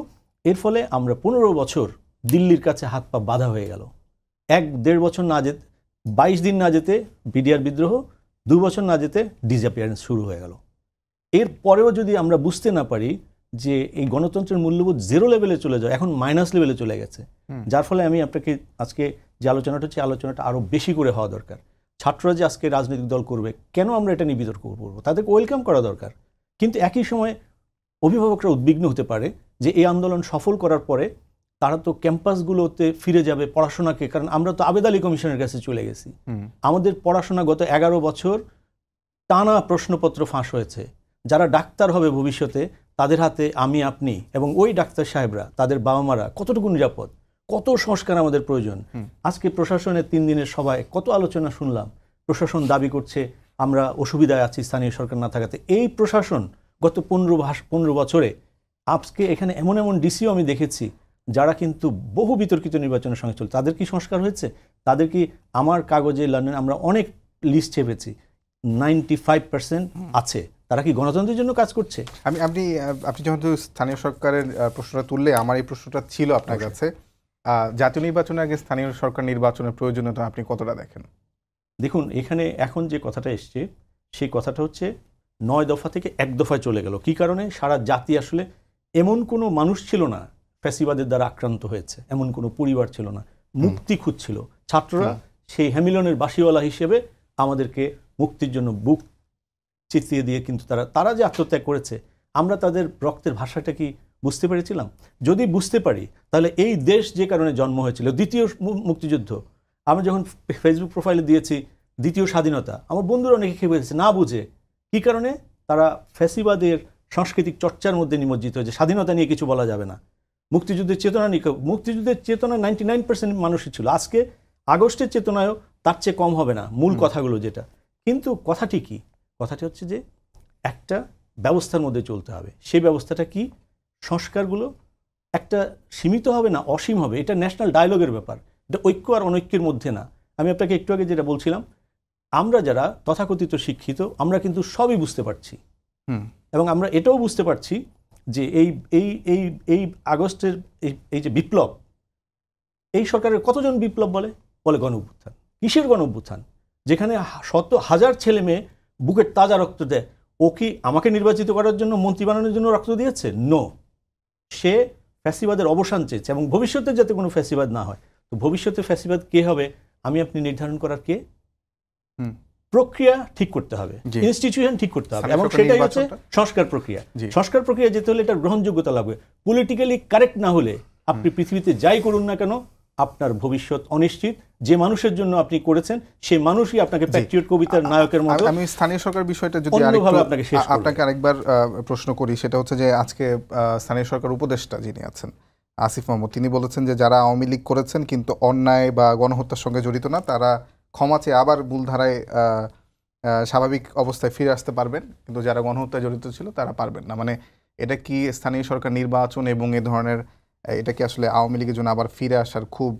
এর ফলে আমরা 15 বছর দিল্লির কাছে হাত পা বাঁধা হয়ে গেল। 1-1.5 বছর না যেতে, 22 দিন না যেতে বিডিআর বিদ্রোহ, 2 বছর না যেতে ডিসঅ্যাপিয়ারেন্স শুরু হয়ে গেল। এর পরেও যদি আমরা বুঝতে না পারি যে এই গণতন্ত্রের মূল্যবোধ 0 লেভেলে চলে যায়, এখন মাইনাস লেভেলে চলে গেছে, যার ফলে আমি আপনাকে আজকে যে আলোচনাটা হচ্ছে, আলোচনাটা আরও বেশি করে হওয়া দরকার। ছাত্ররা যে আজকে রাজনৈতিক দল করবে, কেন আমরা এটা নিয়ে বিতর্ক করব? তাদেরকে ওয়েলকাম করা দরকার। কিন্তু একই সময় অভিভাবকরা উদ্বিগ্ন হতে পারে যে এই আন্দোলন সফল করার পরে তারা তো ক্যাম্পাসগুলোতে ফিরে যাবে পড়াশোনাকে, কারণ আমরা তো আবেদ আলী কমিশনের কাছে চলে গেছি। আমাদের পড়াশোনা গত 11 বছর টানা প্রশ্নপত্র ফাঁস হয়েছে। যারা ডাক্তার হবে ভবিষ্যতে তাদের হাতে আমি আপনি এবং ওই ডাক্তার সাহেবরা তাদের বাবা মারা কতটুকু নিরাপদ, কত সংস্কার আমাদের প্রয়োজন। আজকে প্রশাসনের 3 দিনের সভায় কত আলোচনা শুনলাম। প্রশাসন দাবি করছে আমরা অসুবিধায় আছি স্থানীয় সরকার না থাকাতে। এই প্রশাসন গত 15 বছরে আজকে এখানে এমন এমন ডিসিও আমি দেখেছি যারা কিন্তু বহু বিতর্কিত নির্বাচনের সঙ্গে চলছে। তাদের কি সংস্কার হয়েছে? তাদের কি আমার কাগজে লন্ডন আমরা অনেক লিস্ট চেপেছি, 95% আছে। তারা কি গণতন্ত্রের জন্য কাজ করছে? আপনি যেহেতু স্থানীয় সরকারের প্রশ্নটা তুললে আমার এই প্রশ্নটা ছিল আপনার কাছে, জাতীয় নির্বাচনের আগে স্থানীয় সরকার নির্বাচনের প্রয়োজনীয়তা আপনি কতটা দেখেন? দেখুন, এখানে এখন যে কথাটা এসছে সেই কথাটা হচ্ছে 9 দফা থেকে 1 দফায় চলে গেল। কি কারণে? সারা জাতি আসলে এমন কোনো মানুষ ছিল না ফ্যাসিবাদের দ্বারা আক্রান্ত হয়েছে, এমন কোনো পরিবার ছিল না, মুক্তি খুঁজছিল। ছাত্ররা সেই হ্যামিলনের বাসিওয়ালা হিসেবে আমাদেরকে মুক্তির জন্য বুক চিতিয়ে দিয়ে কিন্তু তারা যে আত্মত্যাগ করেছে, আমরা তাদের রক্তের ভাষাটা কি বুঝতে পেরেছিলাম? যদি বুঝতে পারি তাহলে এই দেশ যে কারণে জন্ম হয়েছিল, দ্বিতীয় মুক্তিযুদ্ধ, আমি যখন ফেসবুক প্রোফাইলে দিয়েছি দ্বিতীয় স্বাধীনতা, আমার বন্ধুরা অনেকে খেয়ে বলেছে না বুঝে। কী কারণে? তারা ফ্যাসিবাদের সাংস্কৃতিক চর্চার মধ্যে নিমজ্জিত হয়েছে। স্বাধীনতা নিয়ে কিছু বলা যাবে না, মুক্তিযুদ্ধের চেতনা নিয়ে। মুক্তিযুদ্ধের চেতনা 99% মানুষই ছিল। আজকে আগস্টের চেতনায়ও তার চেয়ে কম হবে না মূল কথাগুলো যেটা। কিন্তু কথাটি কি? কথাটি হচ্ছে যে একটা ব্যবস্থার মধ্যে চলতে হবে। সেই ব্যবস্থাটা কি? সংস্কারগুলো একটা সীমিত হবে না, অসীম হবে। এটা ন্যাশনাল ডায়ালগের ব্যাপার, এটা ঐক্য আর অনৈক্যের মধ্যে না। আমি আপনাকে একটু আগে যেটা বলছিলাম, আমরা যারা তথাকথিত শিক্ষিত আমরা কিন্তু সবই বুঝতে পারছি, এবং আমরা এটাও বুঝতে পারছি যে এই এই এই এই আগস্টের এই যে বিপ্লব, এই সরকারের কতজন বিপ্লব বলে গণ অভ্যুত্থান। কিসের গণ অভ্যুত্থান? যেখানে শত হাজার ছেলে মেয়ে বুকের তাজা রক্ত দেয়। ও কি আমাকে নির্বাচিত করার জন্য, মন্ত্রী বানানোর জন্য রক্ত দিয়েছে? নো, সে ফ্যাসিবাদের অবসান চেয়েছে এবং ভবিষ্যতে যাতে কোনো ফ্যাসিবাদ না হয়। তো ভবিষ্যতে ফ্যাসিবাদ কে হবে আমি আপনি নির্ধারণ করার কে? প্রক্রিয়া ঠিক করতে হবে, ইনস্টিটিউশন ঠিক করতে হবে, এবং সেটাই হচ্ছে সংস্কার প্রক্রিয়া। সংস্কার প্রক্রিয়া যেতে হলে এটার গ্রহণযোগ্যতা লাগবে। পলিটিক্যালি কারেক্ট না হলে আপনি পৃথিবীতে যাই করুন না কেন আপনার ভবিষ্যৎ অনিশ্চিত। যে মানুষের জন্য আপনি করেছেন সেই মানুষই আপনাকে প্যাট্রিয়ট কবিতার নায়কের মতো। আমি স্থানীয় সরকার বিষয়টা যদি আপনাকে আরেকবার প্রশ্ন করি, সেটা হচ্ছে যে আজকে স্থানীয় সরকার উপদেষ্টা যিনি আছেন আসিফ মাহমুদ, তিনি বলেছেন যে যারা আওয়ামী লীগ করেছেন কিন্তু অন্যায় বা গণহত্যার সঙ্গে জড়িত না, তারা ক্ষমা চেয়ে আবার মূলধারায় স্বাভাবিক অবস্থায় ফিরে আসতে পারবেন, কিন্তু যারা গণহত্যায় জড়িত ছিল তারা পারবেন না। মানে এটা কি স্থানীয় সরকার নির্বাচন এবং এ ধরনের, এটা কি আসলে আওয়ামী লীগের জন্য আবার ফিরে আসার খুব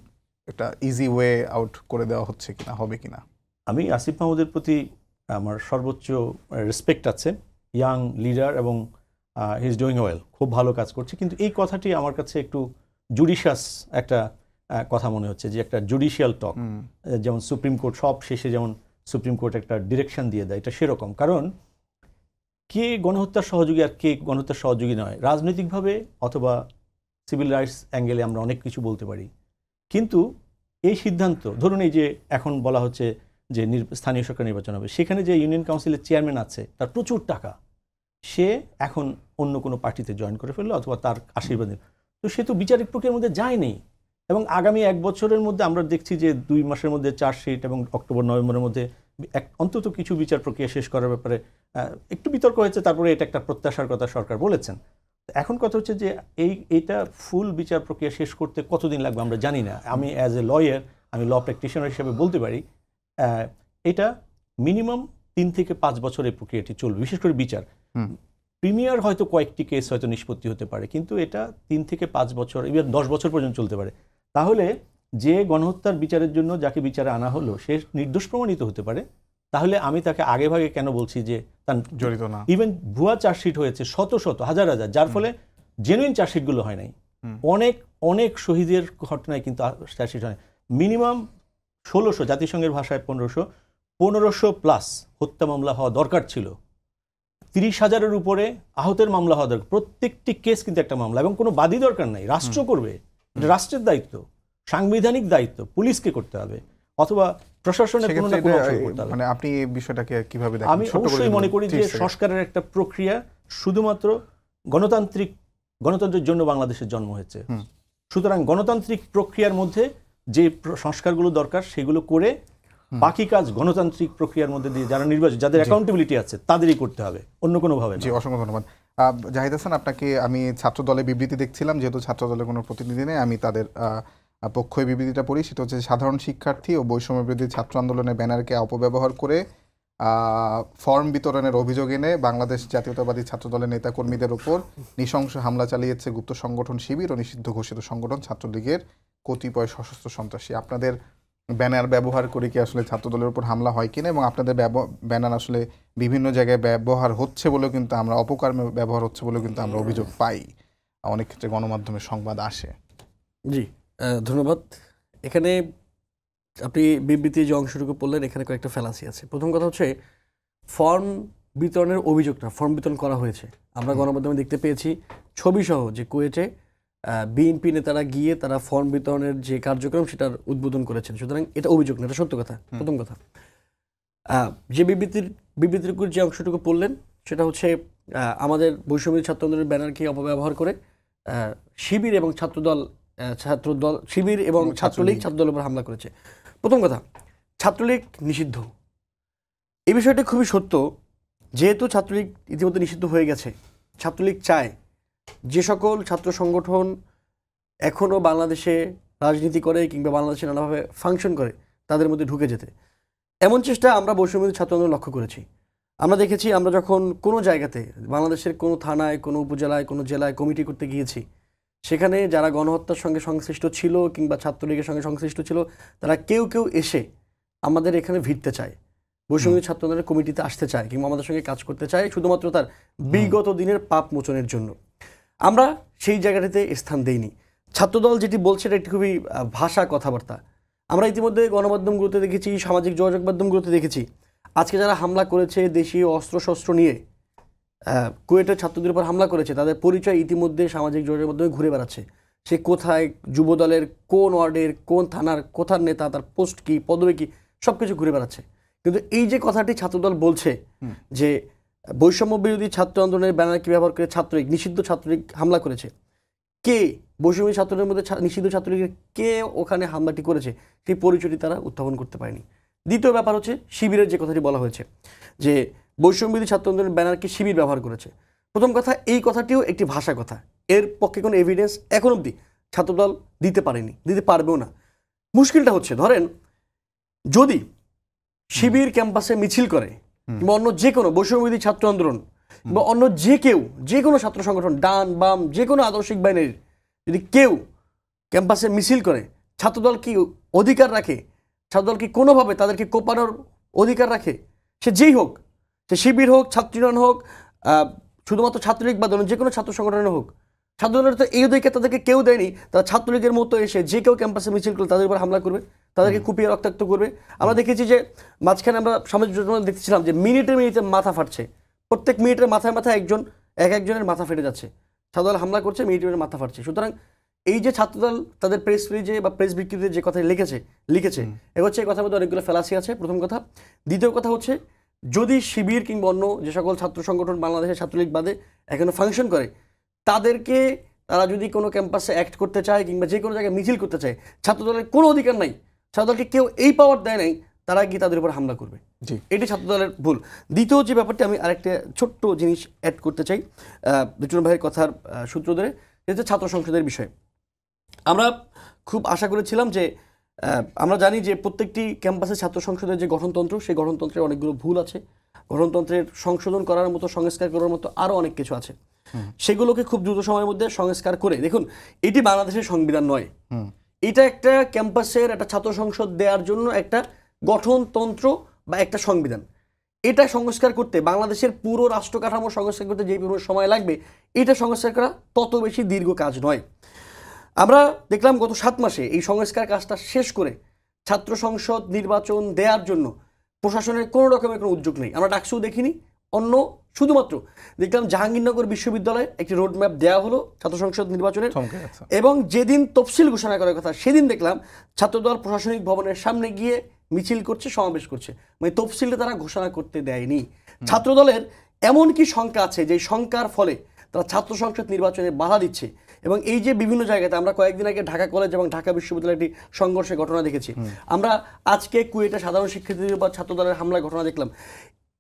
একটা ইজি ওয়ে আউট করে দেওয়া হচ্ছে কিনা, হবে কিনা? আমি আসিফ মাহমুদের প্রতি আমার সর্বোচ্চ রেসপেক্ট আছে। ইয়াং লিডার এবং হি ইজ ডুইং ওয়েল, খুব ভালো কাজ করছে। কিন্তু এই কথাটি আমার কাছে একটু জুডিশিয়াস একটা কথা মনে হচ্ছে, যে একটা জুডিশিয়াল টক। যেমন সুপ্রিম কোর্ট সব শেষে যেমন সুপ্রিম কোর্ট একটা ডিরেকশন দিয়ে দেয়, এটা সেরকম। কারণ কে গণহত্যার সহযোগী আর কে গণহত্যার সহযোগী নয়, রাজনৈতিকভাবে অথবা সিভিল রাইটস অ্যাঙ্গেলে আমরা অনেক কিছু বলতে পারি, কিন্তু এই সিদ্ধান্ত, ধরুন এই যে এখন বলা হচ্ছে যে স্থানীয় সরকার নির্বাচন হবে, সেখানে যে ইউনিয়ন কাউন্সিলের চেয়ারম্যান আছে তার প্রচুর টাকা, সে এখন অন্য কোনো পার্টিতে জয়েন করে ফেললো অথবা তার আশীর্বাদ, তো সে তো বিচারিক প্রক্রিয়ার মধ্যে যায়নি। এবং আগামী 1 বছরের মধ্যে আমরা দেখছি যে 2 মাসের মধ্যে চার্জশিট এবং অক্টোবর নভেম্বরের মধ্যে অন্তত কিছু বিচার প্রক্রিয়া শেষ করার ব্যাপারে একটু বিতর্ক হয়েছে, তারপরে এটা একটা প্রত্যাশার কথা সরকার বলেছেন। এখন কথা হচ্ছে যে এইটা ফুল বিচার প্রক্রিয়া শেষ করতে কতদিন লাগবে আমরা জানি না। আমি অ্যাজ এ লয়ার, আমি ল প্র্যাকটিশনার হিসেবে বলতে পারি এটা মিনিমাম 3 থেকে 5 বছর এই প্রক্রিয়াটি চলবে, বিশেষ করে বিচার। প্রিমিয়ার হয়তো কয়েকটি কেস হয়তো নিষ্পত্তি হতে পারে, কিন্তু এটা 3 থেকে 5 বছর, এবার 10 বছর পর্যন্ত চলতে পারে। তাহলে যে গণহত্যার বিচারের জন্য যাকে বিচারে আনা হলো সে নির্দোষ প্রমাণিত হতে পারে, তাহলে আমি তাকে আগে ভাগে কেন বলছি যে তার জড়িত না? ইভেন ভুয়া চার্জশিট হয়েছে শত শত, হাজার হাজার, যার ফলে জেনুইন চার্জশিটগুলো হয় নাই। অনেক অনেক শহীদের ঘটনায় কিন্তু চার্জশিট হয়। মিনিমাম 1600, জাতিসংঘের ভাষায় 1500 প্লাস হত্যা মামলা হওয়া দরকার ছিল। 30,000-এর উপরে আহতের মামলা হওয়া দরকার। প্রত্যেকটি কেস কিন্তু একটা মামলা, এবং কোনো বাদী দরকার নাই, রাষ্ট্র করবে। এটা রাষ্ট্রের দায়িত্ব, সাংবিধানিক দায়িত্ব, পুলিশকে করতে হবে অথবা প্রশাসনের কোনো না কোনো অংশ করতে হবে। মানে আপনি এই বিষয়টাকে কিভাবে দেখেন? আমি অবশ্যই মনে করি যে সংস্কারের একটা প্রক্রিয়া শুধুমাত্র গণতন্ত্রের জন্য বাংলাদেশের জন্ম হয়েছে। সুতরাং গণতান্ত্রিক প্রক্রিয়ার মধ্যে যে সংস্কারগুলো দরকার সেগুলো করে বাকি কাজ গণতান্ত্রিক প্রক্রিয়ার মধ্যে দিয়ে যারা নির্বাচিত, যাদের অ্যাকাউন্টেবিলিটি আছে তাদেরই করতে হবে, অন্য কোনোভাবে না। জি, অসংখ্য ধন্যবাদ। জাহিদ হাসান, আপনাকে আমি ছাত্র দলের বিবৃতি দেখছিলাম, যেহেতু ছাত্র দলের কোনো প্রতিনিধি নেই আমি তাদের পক্ষে বিবৃতিটা পড়ি। সেটা হচ্ছে সাধারণ শিক্ষার্থী ও বৈষম্য বিরোধী ছাত্র আন্দোলনের ব্যানারকে অপব্যবহার করে ফর্ম বিতরণের অভিযোগ এনে বাংলাদেশ জাতীয়তাবাদী ছাত্র দলের নেতাকর্মীদের উপর নৃশংস হামলা চালিয়েছে গুপ্ত সংগঠন শিবির ও নিষিদ্ধ ঘোষিত সংগঠন ছাত্রলীগের কতিপয় সশস্ত্র সন্ত্রাসী। আপনাদের ব্যানার ব্যবহার করে কি আসলে ছাত্রদলের উপর হামলা হয় কিনা, এবং আপনাদের ব্যানার আসলে বিভিন্ন জায়গায় ব্যবহার হচ্ছে বলেও কিন্তু আমরা, অপকর্মে ব্যবহার হচ্ছে বলেও কিন্তু আমরা অভিযোগ পাই, অনেক ক্ষেত্রে গণমাধ্যমে সংবাদ আসে। জি, ধন্যবাদ। এখানে আপনি বিবৃতি যে অংশটুকু পড়লেন, এখানে কয়েকটা ফ্যালাসি আছে। প্রথম কথা হচ্ছে ফর্ম বিতরণের অভিযোগটা, ফর্ম বিতরণ করা হয়েছে, আমরা গণমাধ্যমে দেখতে পেয়েছি ছবিসহ যে কুয়েটে বিএনপি নেতারা গিয়ে তারা ফর্ম বিতরণের যে কার্যক্রম সেটার উদ্বোধন করেছেন। সুতরাং এটা অভিযোগ না, এটা সত্য কথা। প্রথম কথা, যে বিবৃতিটুকুর যে অংশটুকু পড়লেন সেটা হচ্ছে আমাদের বৈষম্য ছাত্র আন্দোলনের ব্যানারকে অপব্যবহার করে শিবির এবং ছাত্রদল শিবির এবং ছাত্রলীগ ছাত্রদলের উপর হামলা করেছে। প্রথম কথা, ছাত্রলীগ নিষিদ্ধ, এই বিষয়টা খুবই সত্য। যেহেতু ছাত্রলীগ ইতিমধ্যে নিষিদ্ধ হয়ে গেছে, ছাত্রলীগ চায় যে সকল ছাত্র সংগঠন এখনও বাংলাদেশে রাজনীতি করে কিংবা বাংলাদেশে নানাভাবে ফাংশন করে তাদের মধ্যে ঢুকে যেতে। এমন চেষ্টা আমরা বৈষম্য ছাত্র আন্দোলন লক্ষ্য করেছি। আমরা দেখেছি, আমরা যখন কোনো জায়গাতে বাংলাদেশের কোনো থানায়, কোনো উপজেলায়, কোনো জেলায় কমিটি করতে গিয়েছি, সেখানে যারা গণহত্যার সঙ্গে সংশ্লিষ্ট ছিল কিংবা ছাত্রলীগের সঙ্গে সংশ্লিষ্ট ছিল, তারা কেউ কেউ এসে আমাদের এখানে ভিড়তে চায়, বৈষম্য ছাত্র আন্দোলনের কমিটিতে আসতে চায় কিংবা আমাদের সঙ্গে কাজ করতে চায়, শুধুমাত্র তার বিগত দিনের পাপ মোচনের জন্য। আমরা সেই জায়গাটিতে স্থান দেইনি। ছাত্রদল যেটি বলছে এটা একটি খুবই ভাষা কথাবার্তা। আমরা ইতিমধ্যে গণমাধ্যমগুলোতে দেখেছি, সামাজিক যোগাযোগ মাধ্যমগুলোতে দেখেছি, আজকে যারা হামলা করেছে দেশীয় অস্ত্রশস্ত্র নিয়ে কুয়েটের ছাত্রদের উপর হামলা করেছে, তাদের পরিচয় ইতিমধ্যে সামাজিক যোগাযোগের মাধ্যমে ঘুরে বেড়াচ্ছে। সে কোথায়, যুবদলের কোন ওয়ার্ডের, কোন থানার, কোথার নেতা, তার পোস্ট কী, পদবি কী, সব কিছু ঘুরে বেড়াচ্ছে। কিন্তু এই যে কথাটি ছাত্রদল বলছে যে বৈষম্য বিরোধী ছাত্র আন্দোলনের ব্যানারকে ব্যবহার করে ছাত্রলীগ, নিষিদ্ধ ছাত্রলীগ হামলা করেছে, কে বৈষম্য ছাত্রদের মধ্যে নিষিদ্ধ ছাত্রলীগের কে ওখানে হামলাটি করেছে, সেই পরিচয়টি তারা উত্থাপন করতে পারেনি। দ্বিতীয় ব্যাপার হচ্ছে শিবিরের যে কথাটি বলা হয়েছে যে বৈষম্য বিরোধী ছাত্র আন্দোলনের ব্যানারকে শিবির ব্যবহার করেছে। প্রথম কথা, এই কথাটিও একটি ভাষা কথা। এর পক্ষে কোনো এভিডেন্স এখন অবধি ছাত্রদল দিতে পারেনি, দিতে পারবেও না। মুশকিলটা হচ্ছে, ধরেন যদি শিবির ক্যাম্পাসে মিছিল করে কিংবা অন্য যে কোনো বৈষম্য বিরোধী ছাত্র আন্দোলন বা অন্য যে কেউ, যে কোনো ছাত্র সংগঠন, ডান বাম যে কোনো আদর্শিক বাহিনীর যদি কেউ ক্যাম্পাসে মিছিল করে, ছাত্রদল কি অধিকার রাখে, ছাত্রদল কি কোনোভাবে তাদেরকে কোপানোর অধিকার রাখে? সে যেই হোক, সে শিবির হোক, ছাত্রীগণ হোক, শুধুমাত্র ছাত্রলীগ বা যে কোনো ছাত্র সংগঠনের হোক, ছাত্রদলের তো এই অধিকার তাদেরকে কেউ দেয়নি। তারা ছাত্রলীগের মতো এসে যে কেউ ক্যাম্পাসে মিছিল করলে তাদের উপর হামলা করবে, তাদেরকে কুপিয়ে রক্তাক্ত করবে। আমরা দেখেছি যে মাঝখানে আমরা সামাজিক যোগাযোগ দেখছিলাম যে মিনিটে মিনিটে মাথা ফাটছে, প্রত্যেক মিনিটের মাথায় মাথায় একজনের মাথা ফেটে যাচ্ছে, ছাত্রদল হামলা করছে, মিনিটে মিনিটে মাথা ফাটছে। সুতরাং এই যে ছাত্রদল তাদের প্রেস রিলিজে বা প্রেস বিবৃতিতে যে কথা লিখেছে এ হচ্ছে, এই কথার মধ্যে অনেকগুলো ফেলাসি আছে, প্রথম কথা। দ্বিতীয় কথা হচ্ছে, যদি শিবির কিংবা অন্য যে সকল ছাত্র সংগঠন বাংলাদেশের ছাত্রলীগ বাদে এখনো ফাংশন করে, তাদেরকে তারা যদি কোনো ক্যাম্পাসে অ্যাক্ট করতে চায় কিংবা যে কোনো জায়গায় মিছিল করতে চায়, ছাত্রদলের কোনো অধিকার নাই, ছাত্রদলকে কেউ এই পাওয়ার দেয় নাই, তারা গিয়ে তাদের উপর হামলা করবে। এটি ছাত্রদলের ভুল। দ্বিতীয় যে ব্যাপারটি আমি আরেকটা ছোট্ট জিনিস অ্যাড করতে চাই বিটুল ভাইয়ের কথার সূত্র ধরে, যেটা ছাত্র সংসদের বিষয়। আমরা খুব আশা করেছিলাম যে আমরা জানি যে প্রত্যেকটি ক্যাম্পাসে ছাত্র সংসদের যে গঠনতন্ত্র, সেই গঠনতন্ত্রের অনেকগুলো ভুল আছে, গঠনতন্ত্রের সংশোধন করার মতো, সংস্কার করার মতো আরও অনেক কিছু আছে। সেগুলোকে খুব দ্রুত সময়ের মধ্যে সংস্কার করে, দেখুন এটি বাংলাদেশের সংবিধান নয়, এটা একটা ক্যাম্পাসের একটা ছাত্র সংসদ দেওয়ার জন্য একটা গঠনতন্ত্র বা একটা সংবিধান। এটা সংস্কার করতে, বাংলাদেশের পুরো রাষ্ট্র কাঠামো সংস্কার করতে যে সময় লাগবে, এটা সংস্কার করা তত বেশি দীর্ঘ কাজ নয়। আমরা দেখলাম গত 7 মাসে এই সংস্কার কাজটা শেষ করে ছাত্র সংসদ নির্বাচন দেওয়ার জন্য প্রশাসনের কোনো রকমের কোনো উদ্যোগ নেই। আমরা ডাকসুও দেখিনি, অন্য শুধুমাত্র দেখলাম জাহাঙ্গীরনগর বিশ্ববিদ্যালয়ে একটি রোডম্যাপ দেওয়া হলো ছাত্র সংসদ নির্বাচনের, এবং যেদিন তফসিল ঘোষণা করার কথা সেদিন দেখলাম ছাত্রদল প্রশাসনিক ভবনের সামনে গিয়ে মিছিল করছে, সমাবেশ করছে, মানে তফসিলটা তারা ঘোষণা করতে দেয়নি। ছাত্রদলের এমন কি শঙ্কা আছে যে শঙ্কার ফলে তারা ছাত্র সংসদ নির্বাচনে বাধা দিচ্ছে। এবং এই যে বিভিন্ন জায়গাতে আমরা কয়েকদিন আগে ঢাকা কলেজ এবং ঢাকা বিশ্ববিদ্যালয়ে একটি সংঘর্ষের ঘটনা দেখেছি, আমরা আজকে কুয়েটে সাধারণ শিক্ষার্থীদের উপর ছাত্রদলের হামলার ঘটনা দেখলাম।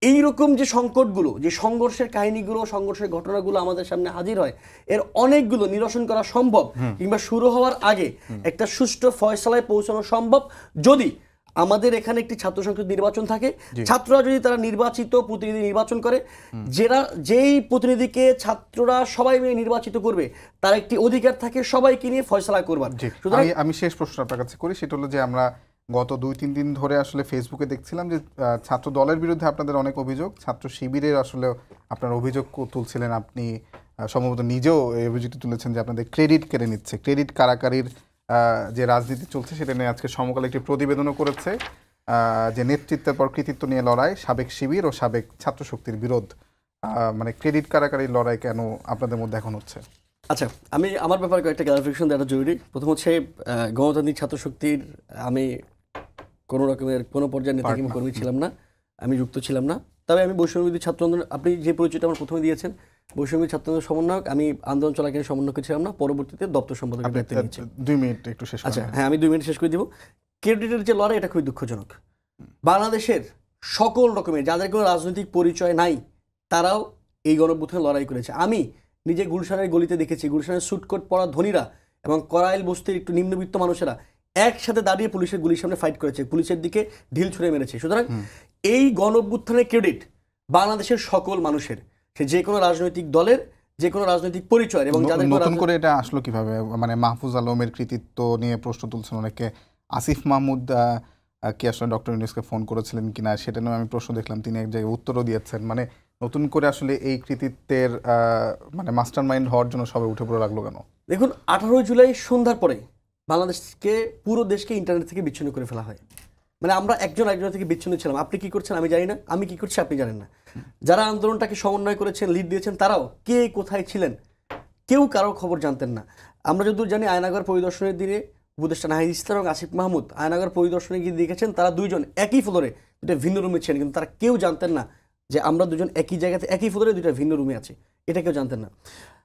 এইরকম যে সংকটগুলো, যে সংঘর্ষের কাহিনীগুলো, সংঘর্ষের ঘটনাগুলো আমাদের সামনে হাজির হয়, এর অনেকগুলো নিরসন করা সম্ভব কিংবা শুরু হওয়ার আগে একটা সুষ্ঠু ফয়সালায় পৌঁছানো সম্ভব যদি আমাদের এখানে একটি ছাত্র সংসদ নির্বাচন থাকে। ছাত্ররা যদি তারা নির্বাচিত প্রতিনিধি নির্বাচন করে, যেই প্রতিনিধিকে ছাত্ররা সবাই মিলে নির্বাচিত করবে তার একটি অধিকার থাকে সবাইকে নিয়ে ফয়সালা করবার। আমি শেষ প্রশ্ন আপনার কাছে করি, সেটা হলো যে আমরা গত 2-3 দিন ধরে আসলে ফেসবুকে দেখছিলাম যে ছাত্র দলের বিরুদ্ধে আপনাদের অনেক অভিযোগ, ছাত্র শিবিরের আসলে আপনার অভিযোগ তুলছিলেন, আপনি সম্ভবত নিজেও এই অভিযোগটি তুলেছেন যে আপনাদের ক্রেডিট কেড়ে নিচ্ছে, ক্রেডিট কারাকারির যে রাজনীতি চলছে সেটা নিয়ে আজকে সমকাল একটি প্রতিবেদনও করেছে যে নেতৃত্বের পর কৃতিত্ব নিয়ে লড়াই, সাবেক শিবির ও সাবেক ছাত্র শক্তির বিরোধ। মানে ক্রেডিট কারাকারির লড়াই কেন আপনাদের মধ্যে এখন হচ্ছে? আচ্ছা, আমি আমার ব্যাপারে কয়েকটা ক্লারিফিকেশন দেওয়া জরুরি। প্রথম হচ্ছে গণতান্ত্রিক ছাত্র শক্তির আমি কোনো রকমের কোনো পর্যায়ে নেতা কিংবা কর্মী ছিলাম না, আমি যুক্ত ছিলাম না। তবে আমি বৈষম্যবিরোধী ছাত্র আন্দোলন, আপনি যে পরিচয়টা আমার প্রথমে দিয়েছেন, বৈষম্যবিরোধী ছাত্র আন্দোলন সমন্বয়ক, আমি আন্দোলন চলাকালীন সমন্বয়ক ছিলাম না, পরবর্তীতে দপ্তর সম্পাদকের দায়িত্ব নিয়েছি। 2 মিনিট একটু শেষ আচ্ছা হ্যাঁ, আমি 2 মিনিট শেষ করে দিব। ক্রেডিটের যে লড়াই, এটা খুবই দুঃখজনক। বাংলাদেশের সকল রকমের যাদের কোনো রাজনৈতিক পরিচয় নাই তারাও এই গণঅভ্যুত্থানে লড়াই করেছে। আমি নিজে গুলশানের গলিতে দেখেছি গুলশানের স্যুটকোট পরা ধনীরা এবং করাইল বস্তির একটু নিম্নবিত্ত মানুষেরা একসাথে দাঁড়িয়ে পুলিশের গুলির সামনে ফাইট করেছে, পুলিশের দিকে ঢিল ছুঁড়ে মেরেছে। সুতরাং এই গণঅভ্যুত্থানের ক্রেডিট বাংলাদেশের সকল মানুষের, সে যে কোনো রাজনৈতিক দলের, যে কোনো রাজনৈতিক পরিচয়। এবং যাদের নতুন করে এটা আসলো কিভাবে? মানে মাহফুজ আলমের কৃতিত্ব নিয়ে প্রশ্ন তুলছেন অনেকে, আসিফ মাহমুদ কি আসলে ডক্টর ইউনূসকে ফোন করেছিলেন কিনা সেটা নিয়ে আমি প্রশ্ন দেখলাম, তিনি এক জায়গায় উত্তরও দিয়েছেন। মানে নতুন করে আসলে এই কৃতিত্বের মানে মাস্টার মাইন্ড হওয়ার জন্য সবাই উঠে পড়ে লাগলো কেন? দেখুন, 18 জুলাই সন্ধ্যার পরে বাংলাদেশকে, পুরো দেশকে ইন্টারনেট থেকে বিচ্ছিন্ন করে ফেলা হয়। মানে আমরা একজন থেকে বিচ্ছিন্ন ছিলাম। আপনি কি করছেন আমি জানি না, আমি কি করছি আপনি জানেন না। যারা আন্দোলনটাকে সমন্বয় করেছেন, লিড দিয়েছেন, তারাও কে কোথায় ছিলেন কেউ কারো খবর জানতেন না। আমরা যতদূর জানি আয়নাগর পরিদর্শনের দিনে উপদেষ্টা নাহিদ ইসলাম এবং আসিফ মাহমুদ আয়নাগর পরিদর্শনে গিয়ে দেখেছেন তারা দুইজন একই ফ্লোরে, দুটো ভিন্ন রুমে ছিলেন, কিন্তু তারা কেউ জানতেন না যে আমরা দুজন একই জায়গাতে একই ফ্লোরে দুটো ভিন্ন রুমে আছি, এটা কেউ জানতেন না।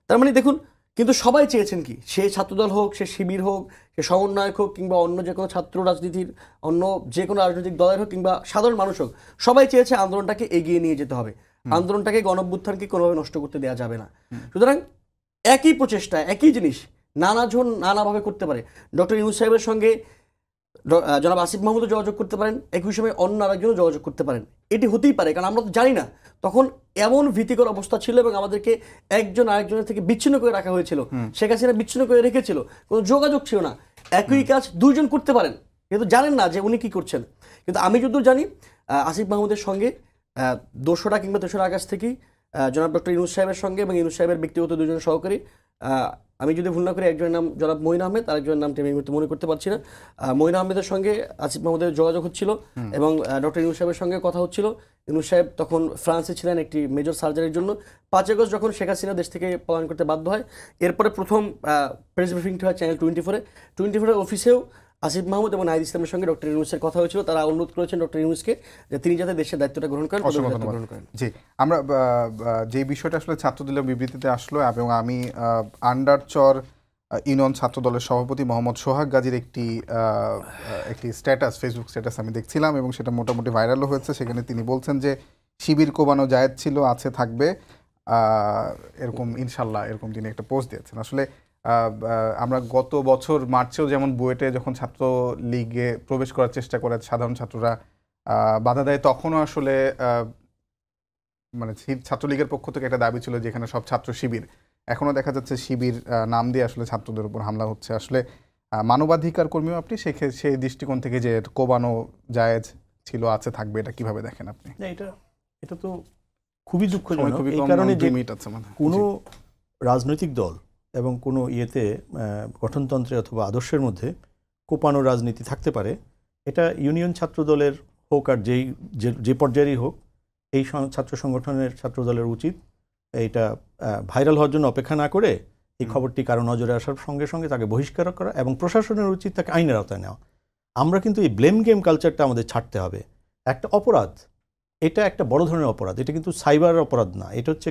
তার মানে দেখুন, কিন্তু সবাই চেয়েছেন কি, সে ছাত্রদল হোক, সে শিবির হোক, সে সমন্বয়ক হোক, কিংবা অন্য যে কোনো ছাত্র রাজনীতির অন্য যে কোনো রাজনৈতিক দলের হোক, কিংবা সাধারণ মানুষ হোক, সবাই চেয়েছে আন্দোলনটাকে এগিয়ে নিয়ে যেতে হবে, আন্দোলনটাকে গণঅভ্যুত্থানকে কোনোভাবে নষ্ট করতে দেওয়া যাবে না। সুতরাং একই প্রচেষ্টা, একই জিনিস নানাজন নানাভাবে করতে পারে। ডক্টর ইউনূস সাহেবের সঙ্গে জনাব আসিফ মাহমুদও যোগাযোগ করতে পারেন, একই সময় অন্য আরেকজনও যোগাযোগ করতে পারেন। এটি হতেই পারে, কারণ আমরা তো জানি না তখন এমন ভীতিকর অবস্থা ছিল এবং আমাদেরকে একজন আরেকজনের থেকে বিচ্ছিন্ন করে রাখা হয়েছিল। শেখ হাসিনা বিচ্ছিন্ন করে রেখেছিল, কোনো যোগাযোগ ছিল না। একই কাজ দুইজন করতে পারেন, কিন্তু জানেন না যে উনি কি করছেন। কিন্তু আমি যতদূর জানি আসিফ মাহমুদের সঙ্গে 2রা কিংবা 3রা আগস্ট থেকেই জনাব ডক্টর ইউনূস সাহেবের সঙ্গে এবং ইউনূস সাহেবের ব্যক্তিগত 2জন সহকারী, আমি যদি ভুল না করি একজনের নাম জনাব মঈন আহমেদ, আরেকজনের নামটি আমি মনে করতে পারছি না, মঈন আহমেদের সঙ্গে আসিফ মাহমুদের যোগাযোগ হচ্ছিল এবং ডক্টর ইউনূস সাহেবের সঙ্গে কথা হচ্ছিল। ইউনূস সাহেব তখন ফ্রান্সে ছিলেন একটি মেজর সার্জারির জন্য। 5 আগস্ট যখন শেখ হাসিনা দেশ থেকে পলায়ন করতে বাধ্য হয়, এরপরে প্রথম প্রেস ব্রিফিংটি হয় চ্যানেল 24-এর অফিসেও আসিফ মাহমুদ এবং নাহিদ ইসলামের সঙ্গে ডক্টর ইউনূসের কথা হয়েছিল। তারা অনুরোধ করেছেন ডক্টর ইউনূসকে যে তিনি যাতে দেশের দায়িত্বটা গ্রহণ করেন। জি, আমরা যে বিষয়টা আসলে ছাত্রদলের বিবৃতিতে আসলো, এবং আমি আন্ডারচর ইউনিয়ন ছাত্র দলের সভাপতি মোহাম্মদ সোহাগ গাজীর একটি স্ট্যাটাস, ফেসবুক স্ট্যাটাস আমি দেখছিলাম এবং সেটা মোটামুটি ভাইরালও হয়েছে। সেখানে তিনি বলছেন যে শিবির কোবানো জায়েজ ছিল, আছে, থাকবে, এরকম ইনশাল্লাহ, এরকম তিনি একটা পোস্ট দিয়েছেন। আসলে আমরা গত বছর মার্চেও যেমন বুয়েটে যখন ছাত্র লীগে প্রবেশ করার চেষ্টা করে সাধারণ ছাত্ররা বাধা দেয়, তখনও আসলে মানে ছাত্রলীগের পক্ষ থেকে একটা দাবি ছিল যেখানে সব ছাত্র শিবির। এখনও দেখা যাচ্ছে শিবির নাম দিয়ে আসলে ছাত্রদের উপর হামলা হচ্ছে। আসলে মানবাধিকার কর্মীও আপনি সেই দৃষ্টিকোণ থেকে যে কোবানো জায়েজ ছিল, আছে, থাকবে, এটা কিভাবে দেখেন আপনি? এটা তো খুবই দুঃখজনক, এই কারণে যে কোনো রাজনৈতিক দল এবং কোনো গঠনতন্ত্রে অথবা আদর্শের মধ্যে কোপানো রাজনীতি থাকতে পারে, এটা ইউনিয়ন ছাত্র দলের হোক আর যে পর্যায়েরই হোক, এই ছাত্র সংগঠনের ছাত্র দলের উচিত এইটা ভাইরাল হওয়ার জন্য অপেক্ষা না করে এই খবরটি কারো নজরে আসার সঙ্গে সঙ্গে তাকে বহিষ্কার করা, এবং প্রশাসনের উচিত তাকে আইনের আওতায় নেওয়া। আমরা কিন্তু এই ব্লেম গেম কালচারটা আমাদের ছাড়তে হবে। একটা অপরাধ, এটা একটা বড় ধরনের অপরাধ, এটা কিন্তু সাইবার অপরাধ না, এটা হচ্ছে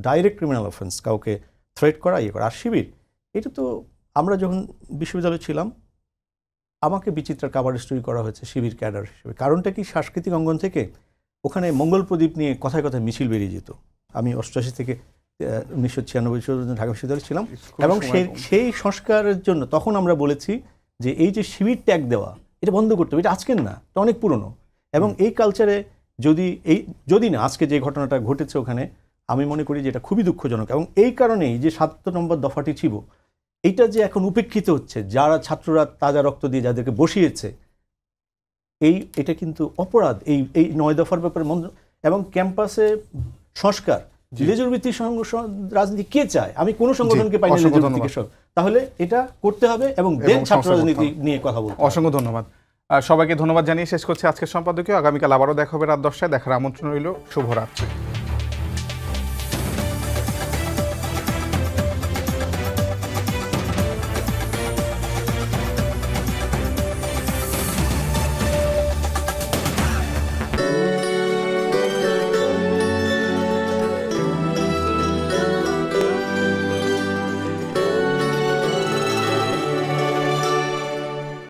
ডাইরেক্ট ক্রিমিনাল অফেন্স, কাউকে থ্রেট করা, করা। আর শিবির, এটা তো আমরা যখন বিশ্ববিদ্যালয়ে ছিলাম আমাকে বিচিত্রা কাভার স্টোরি করা হয়েছে শিবির ক্যাডার হিসেবে। কারণটা কি, সাংস্কৃতিক অঙ্গন থেকে ওখানে মঙ্গল প্রদীপ নিয়ে কথায় কথায় মিছিল বেরিয়ে যেত। আমি 88 থেকে 1996 ঢাকা বিশ্ববিদ্যালয়ে ছিলাম, এবং সেই সংস্কারের জন্য তখন আমরা বলেছি যে এই যে শিবির ট্যাগ দেওয়া, এটা বন্ধ করতে হবে। এটা আজকের না, এটা অনেক পুরনো। এবং এই কালচারে যদি না আজকে যে ঘটনাটা ঘটেছে ওখানে, আমি মনে করি যে এটা খুবই দুঃখজনক। এবং এই কারণেই যে 7 নম্বর দফাটি ছিল, এইটা যে এখন উপেক্ষিত হচ্ছে, যারা ছাত্ররা তাজা রক্ত দিয়ে যাদেরকে বসিয়েছে, এটা কিন্তু অপরাধ। এই 9 দফার ব্যাপারে এবং ক্যাম্পাসে সংস্কার, লেজুর ভিত্তিক রাজনীতি কে চায়? আমি কোন সংগঠনকে পাই না লেজুর ভিত্তিক। তাহলে এটা করতে হবে এবং দেন ছাত্র রাজনীতি নিয়ে কথা বলতে। অসংখ্য ধন্যবাদ সবাইকে। ধন্যবাদ জানিয়ে শেষ করছি আজকের সম্পাদকীয়। আগামীকাল আবারও দেখা হবে রাত 10টায়। দেখার আমন্ত্রণ রইল। শুভরাত্রি।